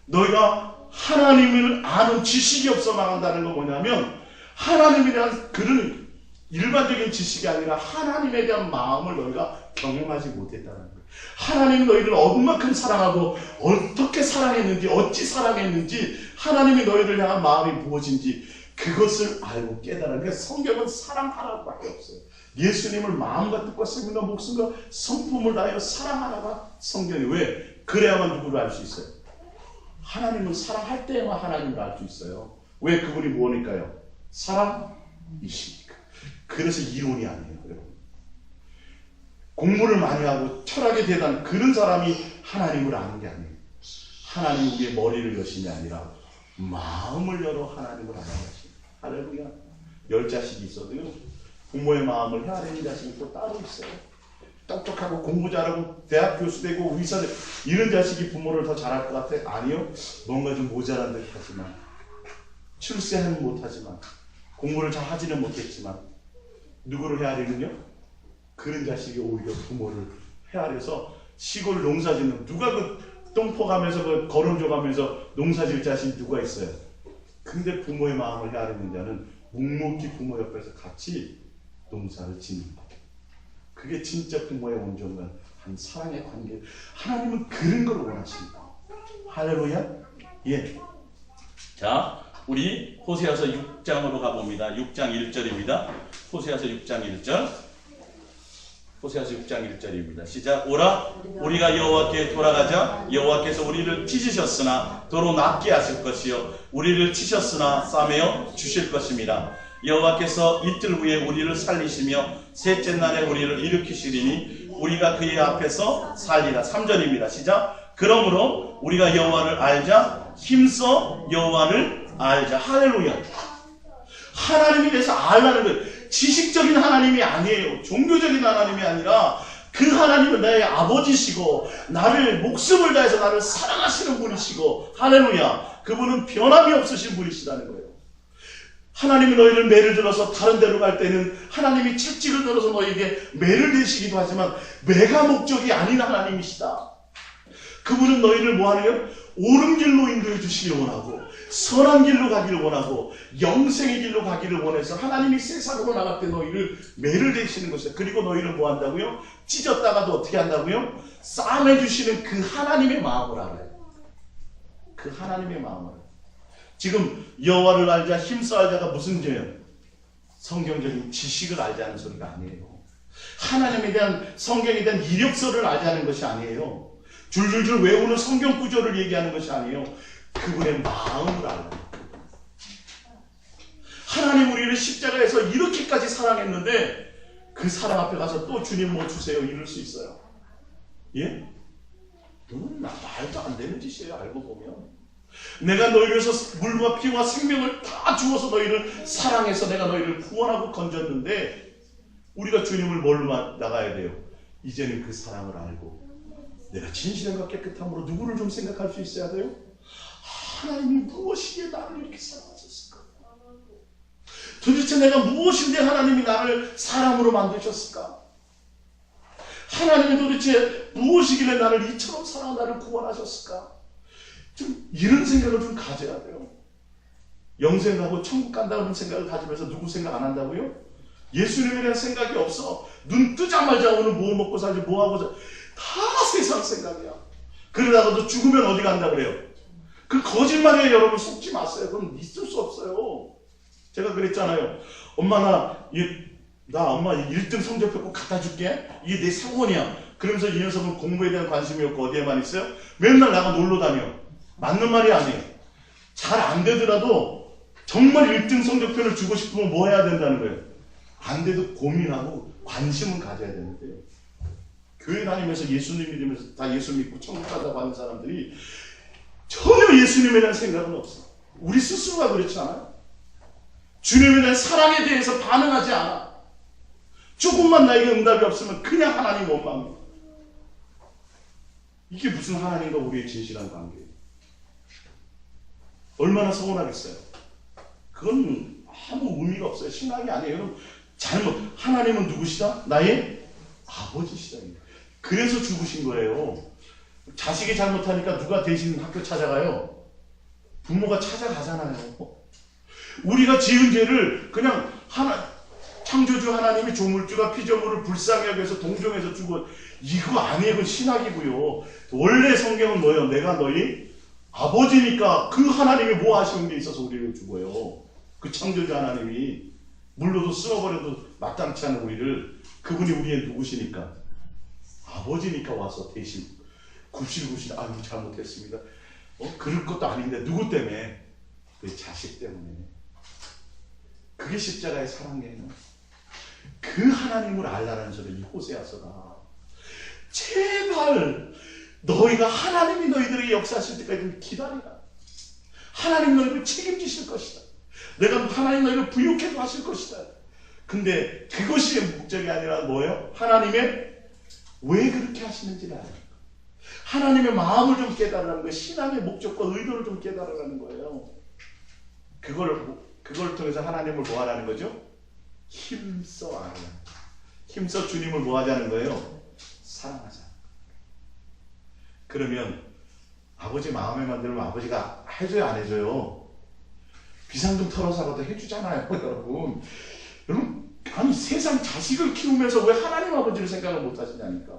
너희가 하나님을 아는 지식이 없어 나간다는 건 뭐냐면 하나님에 대한 그런 일반적인 지식이 아니라 하나님에 대한 마음을 너희가 경험하지 못했다는 거예요. 하나님이 너희를 얼마큼 사랑하고 어떻게 사랑했는지 어찌 사랑했는지 하나님이 너희를 향한 마음이 무엇인지 그것을 알고 깨달은 게 성경은 사랑하라고밖에 없어요. 예수님을 마음과 뜻과 생명과 목숨과 성품을 다하여 사랑하라가 성경이 왜? 그래야만 누구를 알 수 있어요. 하나님을 사랑할 때에만 하나님을 알 수 있어요. 왜? 그분이 뭐니까요? 사랑이시니까. 그래서 이론이 아니에요. 여러분. 공부를 많이 하고 철학에 대한 그런 사람이 하나님을 아는 게 아니에요. 하나님이 우리의 머리를 여신 게 아니라 마음을 열어 하나님을 알아가시는. 할렐루야. 10자식이 있어도요. 부모의 마음을 헤아리는 자식이 또 따로 있어요. 똑똑하고 공부 잘하고 대학 교수 되고 의사 되고 이런 자식이 부모를 더 잘할 것 같아? 아니요. 뭔가 좀 모자란 듯 하지만 출세는 못하지만 공부를 잘 하지는 못했지만 누구를 헤아리는요? 그런 자식이 오히려 부모를 헤아려서 시골 농사짓는 누가 그 똥포 가면서 그 거름조 가면서 농사질 자식이 누가 있어요? 근데 부모의 마음을 헤아리는 자는 묵묵히 부모 옆에서 같이 농사를 짓는 거예요. 그게 진짜 부모의 온전한 한 사랑의 관계. 하나님은 그런 걸 원하십니다. 할렐루야. 예. 자, 우리 호세아서 6장으로 가봅니다. 6장 1절입니다. 호세아서 6장 1절. 호세아서 6장 1절입니다. 시작. 오라 우리가 여호와께 돌아가자. 여호와께서 우리를 찢으셨으나 도로 낫게 하실 것이요 우리를 치셨으나 싸매어 주실 것입니다. 여호와께서 이틀 후에 우리를 살리시며 셋째 날에 우리를 일으키시리니 우리가 그의 앞에서 살리라. 3절입니다. 시작. 그러므로 우리가 여호와를 알자. 힘써 여호와를 알자. 할렐루야. 하나님에 대해서 알라는 거예요. 지식적인 하나님이 아니에요. 종교적인 하나님이 아니라 그 하나님은 나의 아버지시고 나를 목숨을 다해서 나를 사랑하시는 분이시고 할렐루야. 그분은 변함이 없으신 분이시라는 거예요. 하나님이 너희를 매를 들어서 다른 데로 갈 때는 하나님이 채찍을 들어서 너희에게 매를 대시기도 하지만 매가 목적이 아닌 하나님이시다. 그분은 너희를 뭐하네요? 옳은 길로 인도해 주시기를 원하고 선한 길로 가기를 원하고 영생의 길로 가기를 원해서 하나님이 세상으로 나갈 때 너희를 매를 대시는 것이다. 그리고 너희를 뭐한다고요? 찢었다가도 어떻게 한다고요? 싸매 주시는 그 하나님의 마음을 알아요. 그 하나님의 마음을 알아요. 지금 여호와를 알자 힘써 알자가 무슨 죄예요? 성경적인 지식을 알자는 소리가 아니에요. 하나님에 대한 성경에 대한 이력서를 알자는 것이 아니에요. 줄줄줄 외우는 성경 구조를 얘기하는 것이 아니에요. 그분의 마음을 알아요. 하나님 우리를 십자가에서 이렇게까지 사랑했는데 그 사랑 앞에 가서 또 주님 뭐 주세요 이럴 수 있어요? 예? 너는 말도 안 되는 짓이에요. 알고 보면 내가 너희를 위해서 물과 피와 생명을 다 주어서 너희를 사랑해서 내가 너희를 구원하고 건졌는데 우리가 주님을 뭘로 나가야 돼요? 이제는 그 사랑을 알고 내가 진실함과 깨끗함으로 누구를 좀 생각할 수 있어야 돼요? 하나님이 무엇이기에 나를 이렇게 사랑하셨을까? 도대체 내가 무엇인데 하나님이 나를 사람으로 만드셨을까? 하나님이 도대체 무엇이길래 나를 이처럼 사랑하고 나를 구원하셨을까? 좀 이런 생각을 좀 가져야 돼요. 영생 가고 천국 간다는 생각을 가지면서 누구 생각 안 한다고요? 예수님에 대한 생각이 없어. 눈 뜨자마자 오늘 뭐 먹고 살지 뭐 하고 살지 다 세상 생각이야. 그러다가도 죽으면 어디 간다 그래요? 그 거짓말에 여러분 속지 마세요. 그건 있을 수 없어요. 제가 그랬잖아요. 엄마 나 엄마 1등 성적표 꼭 갖다 줄게. 이게 내 상원이야. 그러면서 이 녀석은 공부에 대한 관심이 없고 어디에만 있어요? 맨날 나가 놀러 다녀. 맞는 말이 아니에요. 잘 안 되더라도 정말 1등 성적표를 주고 싶으면 뭐 해야 된다는 거예요? 안 돼도 고민하고 관심은 가져야 되는데요. 교회 다니면서 예수님 믿으면서 다 예수 믿고 천국 가자고 하는 사람들이 전혀 예수님에 대한 생각은 없어. 우리 스스로가 그렇지 않아요? 주님에 대한 사랑에 대해서 반응하지 않아. 조금만 나에게 응답이 없으면 그냥 하나님 원망해. 이게 무슨 하나님과 우리의 진실한 관계예요? 얼마나 서운하겠어요. 그건 아무 의미가 없어요. 신앙이 아니에요. 여러분, 하나님은 누구시다? 나의 아버지시다. 그래서 죽으신 거예요. 자식이 잘못하니까 누가 대신 학교 찾아가요? 부모가 찾아가잖아요. 우리가 지은 죄를 그냥 창조주 하나님이 조물주가 피조물을 불쌍히 여겨서 동정해서 죽어. 이거 아니에요. 그건 신학이고요. 원래 성경은 뭐예요? 내가 너희 아버지니까 그 하나님이 뭐 하시는 게 있어서 우리를 죽어요. 그 창조주 하나님이 물로도 쓸어버려도 마땅치 않은 우리를, 그분이 우리의 누구시니까? 아버지니까 와서 대신 굽실굽실 아이고 잘못했습니다. 그럴 것도 아닌데 누구 때문에? 그 자식 때문에. 그게 십자가의 사랑이에요. 그 하나님을 알라는 소리 이 호세아서가. 제발 너희가 하나님이 너희들에게 역사하실 때까지 좀 기다리라. 하나님 너희를 책임지실 것이다. 내가 하나님 너희를 부욕해도 하실 것이다. 근데 그것이 목적이 아니라 뭐예요? 하나님의 왜 그렇게 하시는지를 알아요. 하나님의 마음을 좀 깨달으라는 거예요. 신앙의 목적과 의도를 좀 깨달으라는 거예요. 그걸 통해서 하나님을 뭐 하라는 거죠? 힘써 알아라. 힘써 주님을 뭐 하자는 거예요? 사랑하자. 그러면 아버지 마음에 만들면 아버지가 해줘요, 안 해줘요? 비상금 털어서라도 해주잖아요, 여러분. 여러분, 아니 세상 자식을 키우면서 왜 하나님 아버지를 생각을 못 하시냐니까.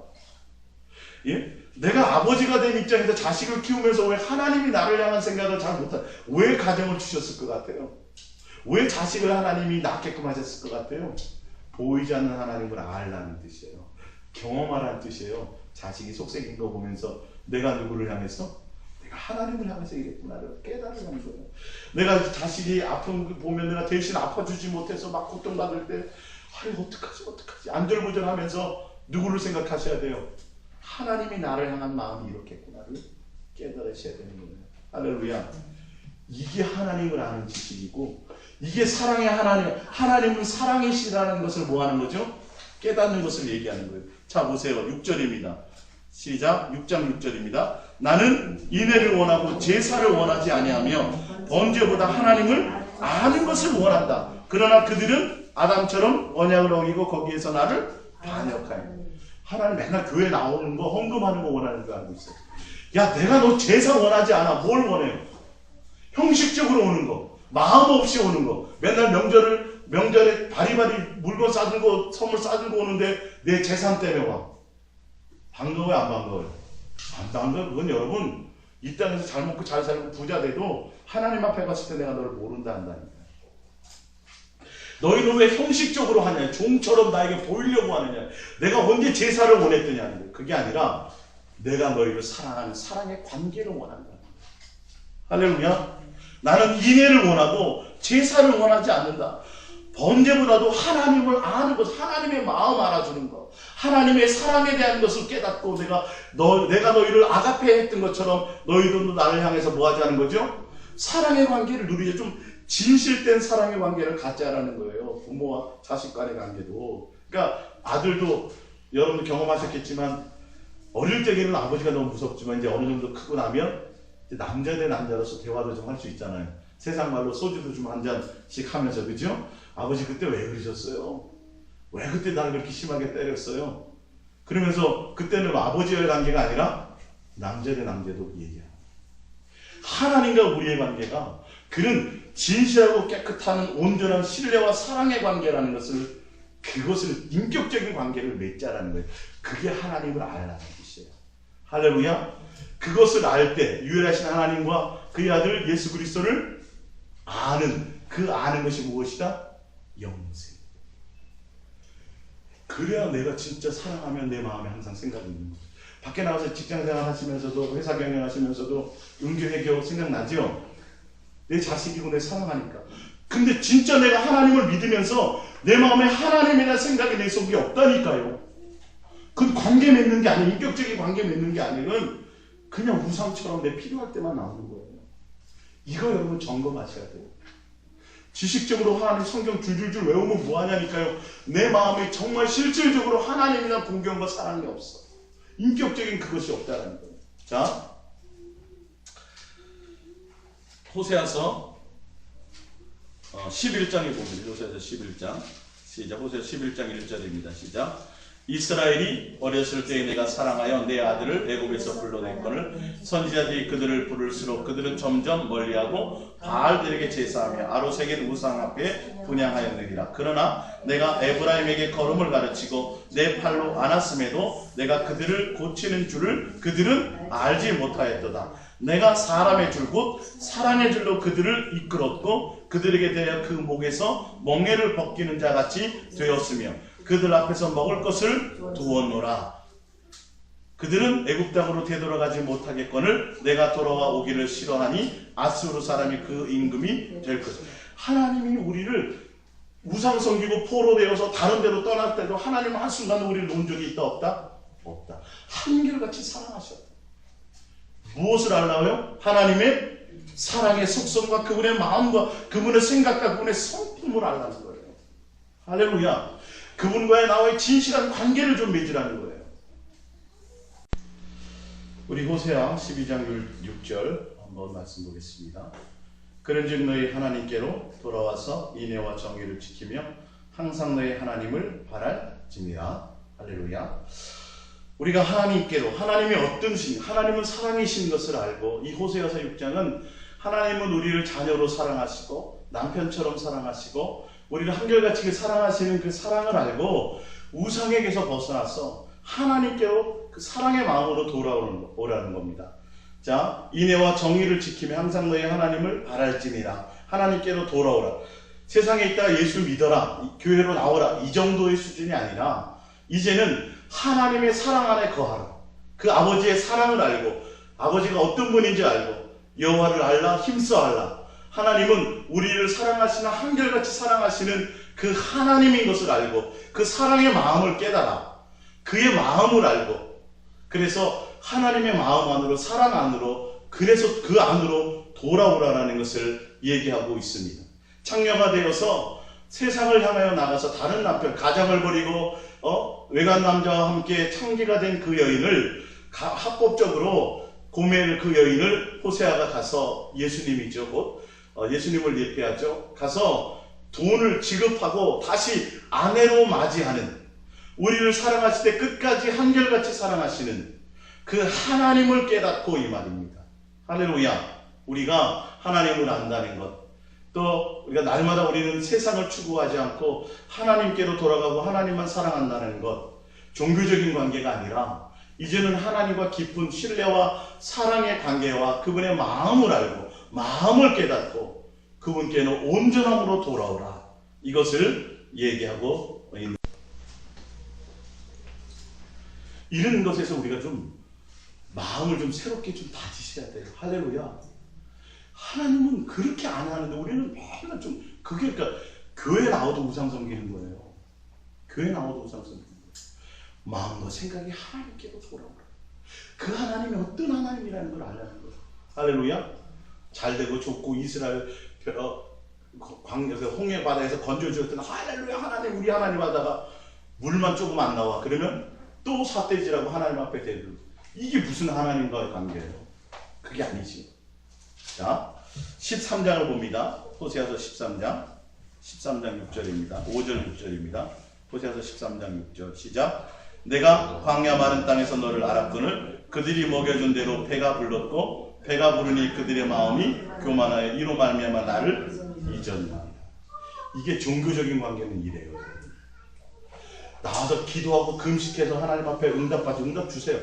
예? 내가 아버지가 된 입장에서 자식을 키우면서 왜 하나님이 나를 향한 생각을 잘 못하, 왜 가정을 주셨을 것 같아요? 왜 자식을 하나님이 낳게끔 하셨을 것 같아요? 보이지 않는 하나님을 알라는 뜻이에요. 경험하라는 뜻이에요. 자식이 속색인 거 보면서 내가 누구를 향해서? 내가 하나님을 향해서 이랬구나를 깨달으라는 거예요. 내가 자식이 아픈 거 보면 내가 대신 아파주지 못해서 막 고통받을 때 아니 어떡하지 안절부절하면서 누구를 생각하셔야 돼요? 하나님이 나를 향한 마음이 이렇겠구나를 깨달으셔야 되는 거예요. 할렐루야. 이게 하나님을 아는 지식이고, 이게 사랑의 하나님은 사랑이시라는 것을 뭐 하는 거죠? 깨닫는 것을 얘기하는 거예요. 자 보세요. 6절입니다. 시작. 6장 6절입니다. 나는 인애를 원하고 제사를 원하지 아니하며 번제보다 하나님을 아는 것을 원한다. 그러나 그들은 아담처럼 언약을 어기고 거기에서 나를 반역하여. 하나님 맨날 교회 나오는 거 헌금하는 거 원하는 줄 알고 있어요. 야 내가 너 제사 원하지 않아. 뭘 원해요? 형식적으로 오는 거, 마음 없이 오는 거. 맨날 명절에 바리바리 물건 싸들고 선물 싸들고 오는데 내 재산 때문에 와. 반가워요, 안 반가워요? 안 반가워. 그건 여러분 이 땅에서 잘 먹고 잘 살고 부자 돼도 하나님 앞에 갔을 때 내가 너를 모른다 한다니까. 너희는 왜 형식적으로 하냐? 종처럼 나에게 보이려고 하느냐? 내가 언제 제사를 원했더냐? 그게 아니라 내가 너희를 사랑하는 사랑의 관계를 원한다. 할렐루야. 나는 인애를 원하고 제사를 원하지 않는다. 번제보다도 하나님을 아는 것, 하나님의 마음 알아주는 것, 하나님의 사랑에 대한 것을 깨닫고 내가 너희를 아가페 했던 것처럼 너희도 나를 향해서 뭐 하자는 거죠? 사랑의 관계를 누리자. 좀 진실된 사랑의 관계를 갖자라는 거예요. 부모와 자식 간의 관계도. 그러니까 아들도 여러분도 경험하셨겠지만 어릴 적에는 아버지가 너무 무섭지만 이제 어느 정도 크고 나면 남자 대 남자로서 대화도 좀 할 수 있잖아요. 세상 말로 소주도 좀 한 잔씩 하면서, 그죠? 아버지 그때 왜 그러셨어요? 왜 그때 나를 그렇게 심하게 때렸어요? 그러면서 그때는 아버지와의 관계가 아니라 남자 대 남자도 얘기해요. 하나님과 우리의 관계가 그는 진실하고 깨끗한 온전한 신뢰와 사랑의 관계라는 것을, 그것을 인격적인 관계를 맺자라는 거예요. 그게 하나님을 알라는 뜻이에요. 할렐루야. 그것을 알 때 유일하신 하나님과 그의 아들 예수 그리스도를 아는, 그 아는 것이 무엇이다? 영생. 그래야 내가 진짜 사랑하면 내 마음에 항상 생각이 있는 거죠. 밖에 나가서 직장생활 하시면서도 회사 경영하시면서도 은교회교 생각나죠? 내 자식이고 내 사랑하니까. 근데 진짜 내가 하나님을 믿으면서 내 마음에 하나님에 대한 생각이 내 속에 없다니까요. 그건 관계 맺는 게 아니에요. 인격적인 관계 맺는 게 아니에요. 그냥 우상처럼 내 필요할 때만 나오는 거예요. 이거 여러분 점검하셔야 돼요. 지식적으로 하나님 성경 줄줄줄 외우면 뭐하냐니까요. 내 마음에 정말 실질적으로 하나님이나 공경과 사랑이 없어. 인격적인 그것이 없다라는 거예요. 자, 호세아서 11장에 보면 호세아서 11장 시작. 호세아서 11장 1절입니다. 시작. 이스라엘이 어렸을 때에 내가 사랑하여 내 아들을 애굽에서 불러냈거늘 선지자들이 그들을 부를수록 그들은 점점 멀리하고 바알들에게 제사하며 아로색의 우상 앞에 분향하였느니라. 그러나 내가 에브라임에게 걸음을 가르치고 내 팔로 안았음에도 내가 그들을 고치는 줄을 그들은 알지 못하였도다. 내가 사람의 줄 곧 사랑의 줄로 그들을 이끌었고 그들에게 대하여 그 목에서 멍에를 벗기는 자같이 되었으며 그들 앞에서 먹을 것을 두었노라. 그들은 애굽 땅으로 되돌아가지 못하겠거늘 내가 돌아와 오기를 싫어하니 아수르 사람이 그 임금이 될 것이다. 하나님이 우리를 우상 섬기고 포로되어서 다른 데로 떠날 때도 하나님은 한순간 우리를 놓은 적이 있다 없다? 없다. 한결같이 사랑하셨다. 무엇을 알라고요? 하나님의 사랑의 속성과 그분의 마음과 그분의 생각과 그분의 성품을 알라는 거예요. 할렐루야. 그분과의 나와의 진실한 관계를 좀 맺으라는 거예요. 우리 호세아 12장 6절 한번 말씀 보겠습니다. 그런즉 너희 하나님께로 돌아와서 인애와 정의를 지키며 항상 너희 하나님을 바랄지니라. 할렐루야. 우리가 하나님께로, 하나님이 어떤 신, 하나님은 사랑이신 것을 알고, 이 호세아서 6장은 하나님은 우리를 자녀로 사랑하시고 남편처럼 사랑하시고 우리를 한결같이 사랑하시는 그 사랑을 알고 우상에게서 벗어나서 하나님께로 그 사랑의 마음으로 돌아오라는 겁니다. 자, 인애와 정의를 지키며 항상 너희 하나님을 바랄지니라. 하나님께로 돌아오라. 세상에 있다가 예수 믿어라, 교회로 나오라, 이 정도의 수준이 아니라 이제는 하나님의 사랑 안에 거하라. 그 아버지의 사랑을 알고 아버지가 어떤 분인지 알고 여호와를 알라, 힘써 알라. 하나님은 우리를 사랑하시는, 한결같이 사랑하시는 그 하나님인 것을 알고 그 사랑의 마음을 깨달아. 그의 마음을 알고 그래서 하나님의 마음 안으로, 사랑 안으로, 그래서 그 안으로 돌아오라는 것을 얘기하고 있습니다. 창녀가 되어서 세상을 향하여 나가서 다른 남편, 가장을 버리고 외간 남자와 함께 창기가 된 그 여인을 합법적으로 고멜 그 여인을 호세아가 가서, 예수님이죠, 곧 예수님을 예표하죠, 가서 돈을 지급하고 다시 아내로 맞이하는, 우리를 사랑하실 때 끝까지 한결같이 사랑하시는 그 하나님을 깨닫고 이 말입니다. 할렐루야. 우리가 하나님을 안다는 것, 또 우리가 날마다 우리는 세상을 추구하지 않고 하나님께로 돌아가고 하나님만 사랑한다는 것, 종교적인 관계가 아니라 이제는 하나님과 깊은 신뢰와 사랑의 관계와 그분의 마음을 알고 마음을 깨닫고 그분께는 온전함으로 돌아오라, 이것을 얘기하고 있는, 이런 것에서 우리가 좀 마음을 좀 새롭게 좀 다지셔야 돼요. 할렐루야. 하나님은 그렇게 안 하는데 우리는 맨날 좀, 그게 그러니까 교회 나와도 우상 섬기는 거예요. 교회 나와도 우상 섬기는 거예요. 마음과 생각이 하나님께로 돌아오라. 그 하나님이 어떤 하나님이라는 걸 알라는 거예요. 할렐루야. 잘되고 좋고 이스라엘 광야에서 홍해 바다에서 건져주었던 할렐루야 하나님, 우리 하나님 하다가 물만 조금 안 나와. 그러면 또 삿대질하고 하나님 앞에 대들고, 이게 무슨 하나님과의 관계예요? 그게 아니지. 자, 13장을 봅니다. 호세아서 13장 6절입니다. 5절 6절입니다. 호세아서 13장 6절 시작. 내가 광야 마른 땅에서 너를 알았거늘 그들이 먹여준 대로 배가 불렀고 배가 부르니 그들의 마음이 교만하여 이로 말미암아 나를 잊었나이다. 이게 종교적인 관계는 이래요. 나와서 기도하고 금식해서 하나님 앞에 응답받지, 응답 주세요.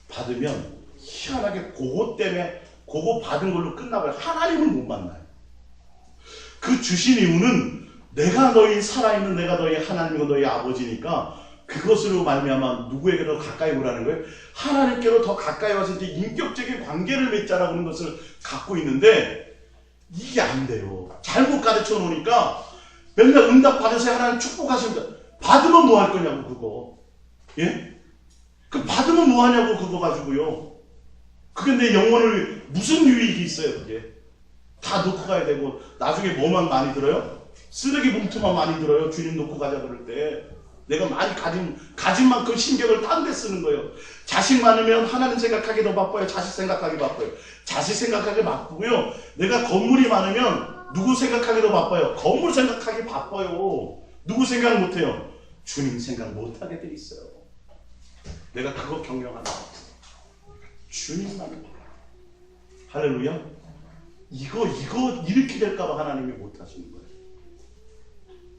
받으면 희한하게 그것 때문에 그거 받은 걸로 끝나버려요. 하나님을 못 만나요. 그 주신 이유는 내가 너희 살아있는, 내가 너희 하나님이고 너희 아버지니까 그것으로 말미암아 누구에게도 가까이 오라는 거예요. 하나님께로 더 가까이 와서 이제 인격적인 관계를 맺자라고 하는 것을 갖고 있는데 이게 안 돼요. 잘못 가르쳐 놓으니까 맨날 응답 받으세요, 하나님 축복하십니다. 받으면 뭐 할 거냐고 그거. 예? 그 받으면 뭐 하냐고 그거 가지고요. 그게 내 영혼을 무슨 유익이 있어요 그게. 다 놓고 가야 되고 나중에 뭐만 많이 들어요? 쓰레기 봉투만 많이 들어요. 주님 놓고 가자 그럴 때. 내가 많이 가진 만큼 신경을 딴 데 쓰는 거예요. 자식 많으면 하나님 생각하기 더 바빠요. 자식 생각하기 바빠요. 자식 생각하기 바쁘고요. 내가 건물이 많으면 누구 생각하기 더 바빠요. 건물 생각하기 바빠요. 누구 생각 못해요. 주님 생각 못하게 돼 있어요. 내가 그거 경영한다. 주님만을 봐. 할렐루야. 이거 이렇게 될까봐 하나님이 못하시는 거예요.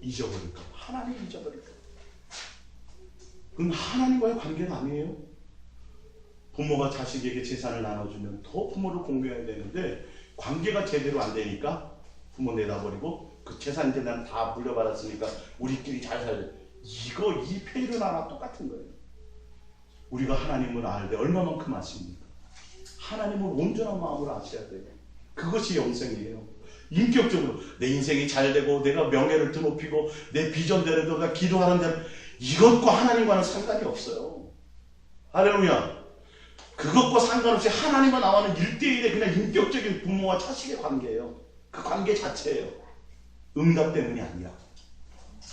잊어버릴까봐. 하나님 잊어버릴까봐. 그건 하나님과의 관계가 아니에요. 부모가 자식에게 재산을 나눠주면 더 부모를 공경해야 되는데 관계가 제대로 안 되니까 부모 내다버리고 그 재산 이제 난 다 물려받았으니까 우리끼리 잘 살자. 이 페일은 하나 똑같은 거예요. 우리가 하나님을 알되 얼마만큼 아십니까? 하나님을 온전한 마음으로 아셔야 돼요. 그것이 영생이에요. 인격적으로 내 인생이 잘 되고 내가 명예를 드높이고 내 비전대로 내가 기도하는 대로 이것과 하나님과는 상관이 없어요. 할렐루야. 그것과 상관없이 하나님과 나와는 1대1의 그냥 인격적인 부모와 자식의 관계예요. 그 관계 자체예요. 응답 때문이 아니라.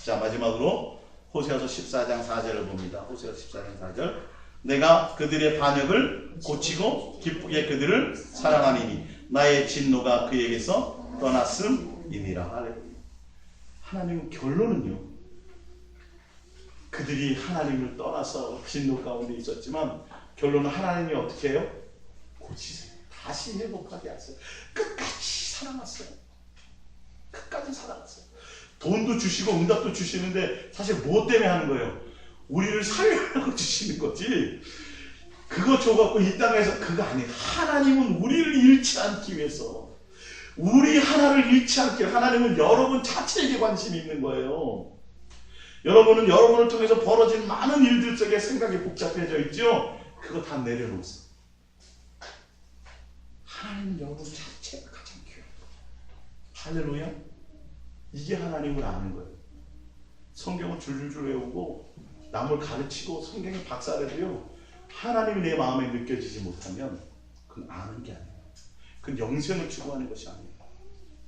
자, 마지막으로 호세아서 14장 4절을 봅니다. 호세아서 14장 4절. 내가 그들의 반역을 고치고 기쁘게 그들을 사랑하니니 나의 진노가 그에게서 떠났음이니라. 할렐루야. 하나님은 결론은요. 그들이 하나님을 떠나서 진노 가운데 있었지만 결론은 하나님이 어떻게 해요? 고치세요. 다시 회복하게 하세요. 끝까지 사랑하세요. 끝까지 사랑하세요. 돈도 주시고 응답도 주시는데 사실 뭐 때문에 하는 거예요? 우리를 살려고 주시는 거지. 그거 줘갖고 이 땅에서 그거 아니에요. 하나님은 우리를 잃지 않기 위해서 우리 하나를 잃지 않게 하나님은 여러분 자체에게 관심이 있는 거예요. 여러분은 여러분을 통해서 벌어진 많은 일들 속에 생각이 복잡해져 있죠? 그거 다 내려놓으세요. 하나님은 여러분 자체가 가장 귀해요. 할렐루야. 이게 하나님을 아는 거예요. 성경을 줄줄줄 외우고 남을 가르치고 성경의 박사라도요. 하나님이 내 마음에 느껴지지 못하면 그건 아는 게 아니에요. 그건 영생을 추구하는 것이 아니에요.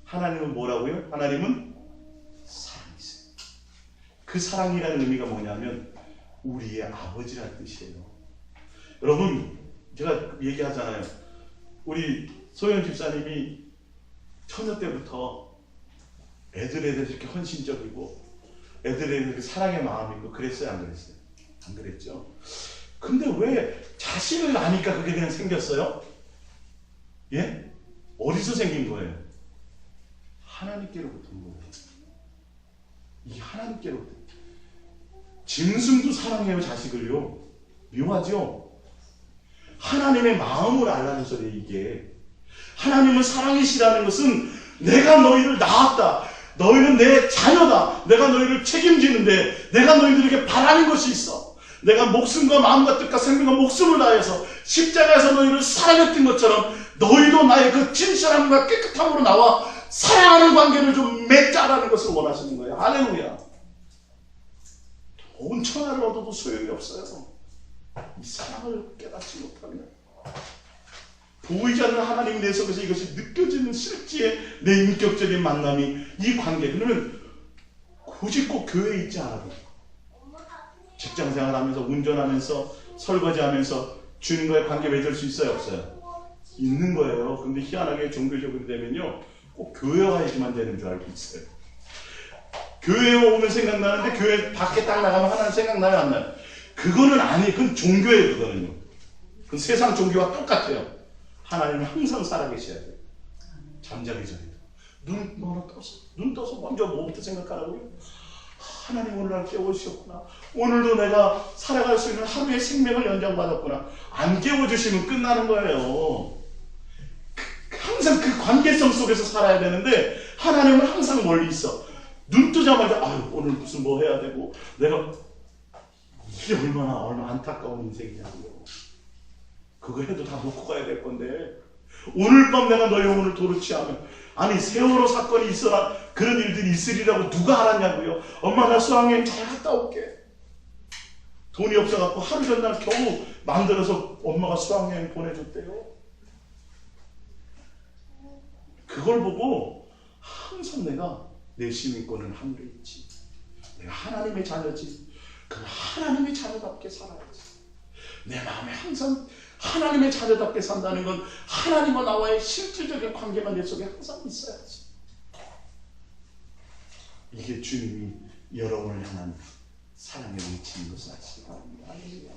하나님은 뭐라고요? 하나님은 사랑이세요. 그 사랑이라는 의미가 뭐냐면 우리의 아버지라는 뜻이에요. 여러분 제가 얘기하잖아요. 우리 소영 집사님이 처녀 때부터 애들에 대해서 이렇게 헌신적이고 애들에 대해서 사랑의 마음이 있고 그랬어요? 안 그랬어요? 안 그랬죠? 근데 왜 자식을 낳으니까 그게 그냥 생겼어요? 예? 어디서 생긴 거예요? 하나님께로부터인 거예요. 이 하나님께로부터. 짐승도 사랑해요, 자식을요. 묘하죠? 하나님의 마음을 알라는 소리예요, 이게. 하나님은 사랑이시라는 것은 내가 너희를 낳았다. 너희는 내 자녀다. 내가 너희를 책임지는데 내가 너희들에게 바라는 것이 있어. 내가 목숨과 마음과 뜻과 생명과 목숨을 다해서 십자가에서 너희를 사랑했던 것처럼 너희도 나의 그 진실함과 깨끗함으로 나와 사랑하는 관계를 좀 맺자라는 것을 원하시는 거예요. 할렐루야. 온 천하를 얻어도 소용이 없어요. 이 사랑을 깨닫지 못하면 보이지 않는 하나님 내 속에서 이것이 느껴지는 실제의 내 인격적인 만남이 이 관계. 그러면 굳이 꼭 교회에 있지 않아도 직장생활하면서 운전하면서 설거지하면서 주님과의 관계 맺을 수 있어요? 없어요? 있는 거예요. 근데 희한하게 종교적으로 되면요 꼭 교회 와야지만 되는 줄 알고 있어요. 교회에 오면 생각나는데 교회 밖에 딱 나가면 하나님 생각나요? 안 나요? 그거는 아니에요. 그건 종교예요. 그거는요. 그건 세상 종교와 똑같아요. 하나님은 항상 살아계셔야 돼요. 잠자기 전에도. 눈 떠서 먼저 뭐부터 생각하라고요? 하나님 오늘 날 깨워주셨구나. 오늘도 내가 살아갈 수 있는 하루의 생명을 연장받았구나. 안 깨워주시면 끝나는 거예요. 항상 그 관계성 속에서 살아야 되는데 하나님은 항상 멀리 있어. 눈 뜨자마자 아유 오늘 무슨 뭐 해야 되고 내가 이게 얼마나 안타까운 인생이냐고요. 그거 해도 다 놓고 가야 될 건데 오늘 밤 내가 너의 영혼을 도로 취하면 아니 세월호 사건이 있어라 그런 일들이 있으리라고 누가 알았냐고요. 엄마 나 수학여행 잘 갔다 올게. 돈이 없어갖고 하루 전날 겨우 만들어서 엄마가 수학여행 보내줬대요. 그걸 보고 항상 내가 내 시민권은 하늘에 있지. 내가 하나님의 자녀지. 그럼 하나님의 자녀답게 살아야지. 내 마음에 항상 하나님의 자녀답게 산다는 건 하나님과 나와의 실질적인 관계가 내 속에 항상 있어야지. 이게 주님이 여러분을 향한 사랑의 외치는 것을 아시기 바랍니다. 할렐루야.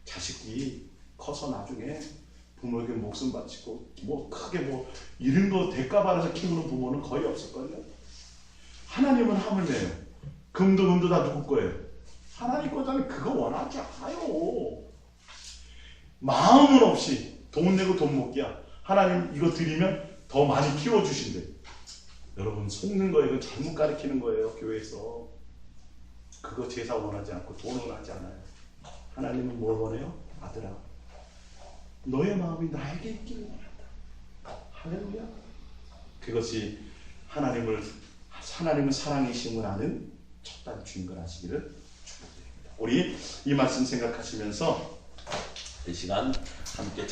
자식이 커서 나중에 부모에게 목숨 바치고 뭐 크게 뭐 이런 거 대가 받아서 키우는 부모는 거의 없을걸요. 하나님은 하물며요. 금도 다 누구 거예요? 하나님 거잖아요. 그거 원하지 않아요. 마음은 없이 돈 내고 돈 먹기야. 하나님 이거 드리면 더 많이 키워주신대. 여러분 속는 거예요. 이거 잘못 가르치는 거예요. 교회에서. 그거 제사 원하지 않고 돈 원하지 않아요. 하나님은 뭘 원해요? 아들아, 너의 마음이 나에게 있기를 원한다. 할렐루야. 그것이 하나님은 사랑이심을 아는 첫 단추인 걸 아시기를 축복드립니다. 우리 이 말씀 생각하시면서 이 시간 함께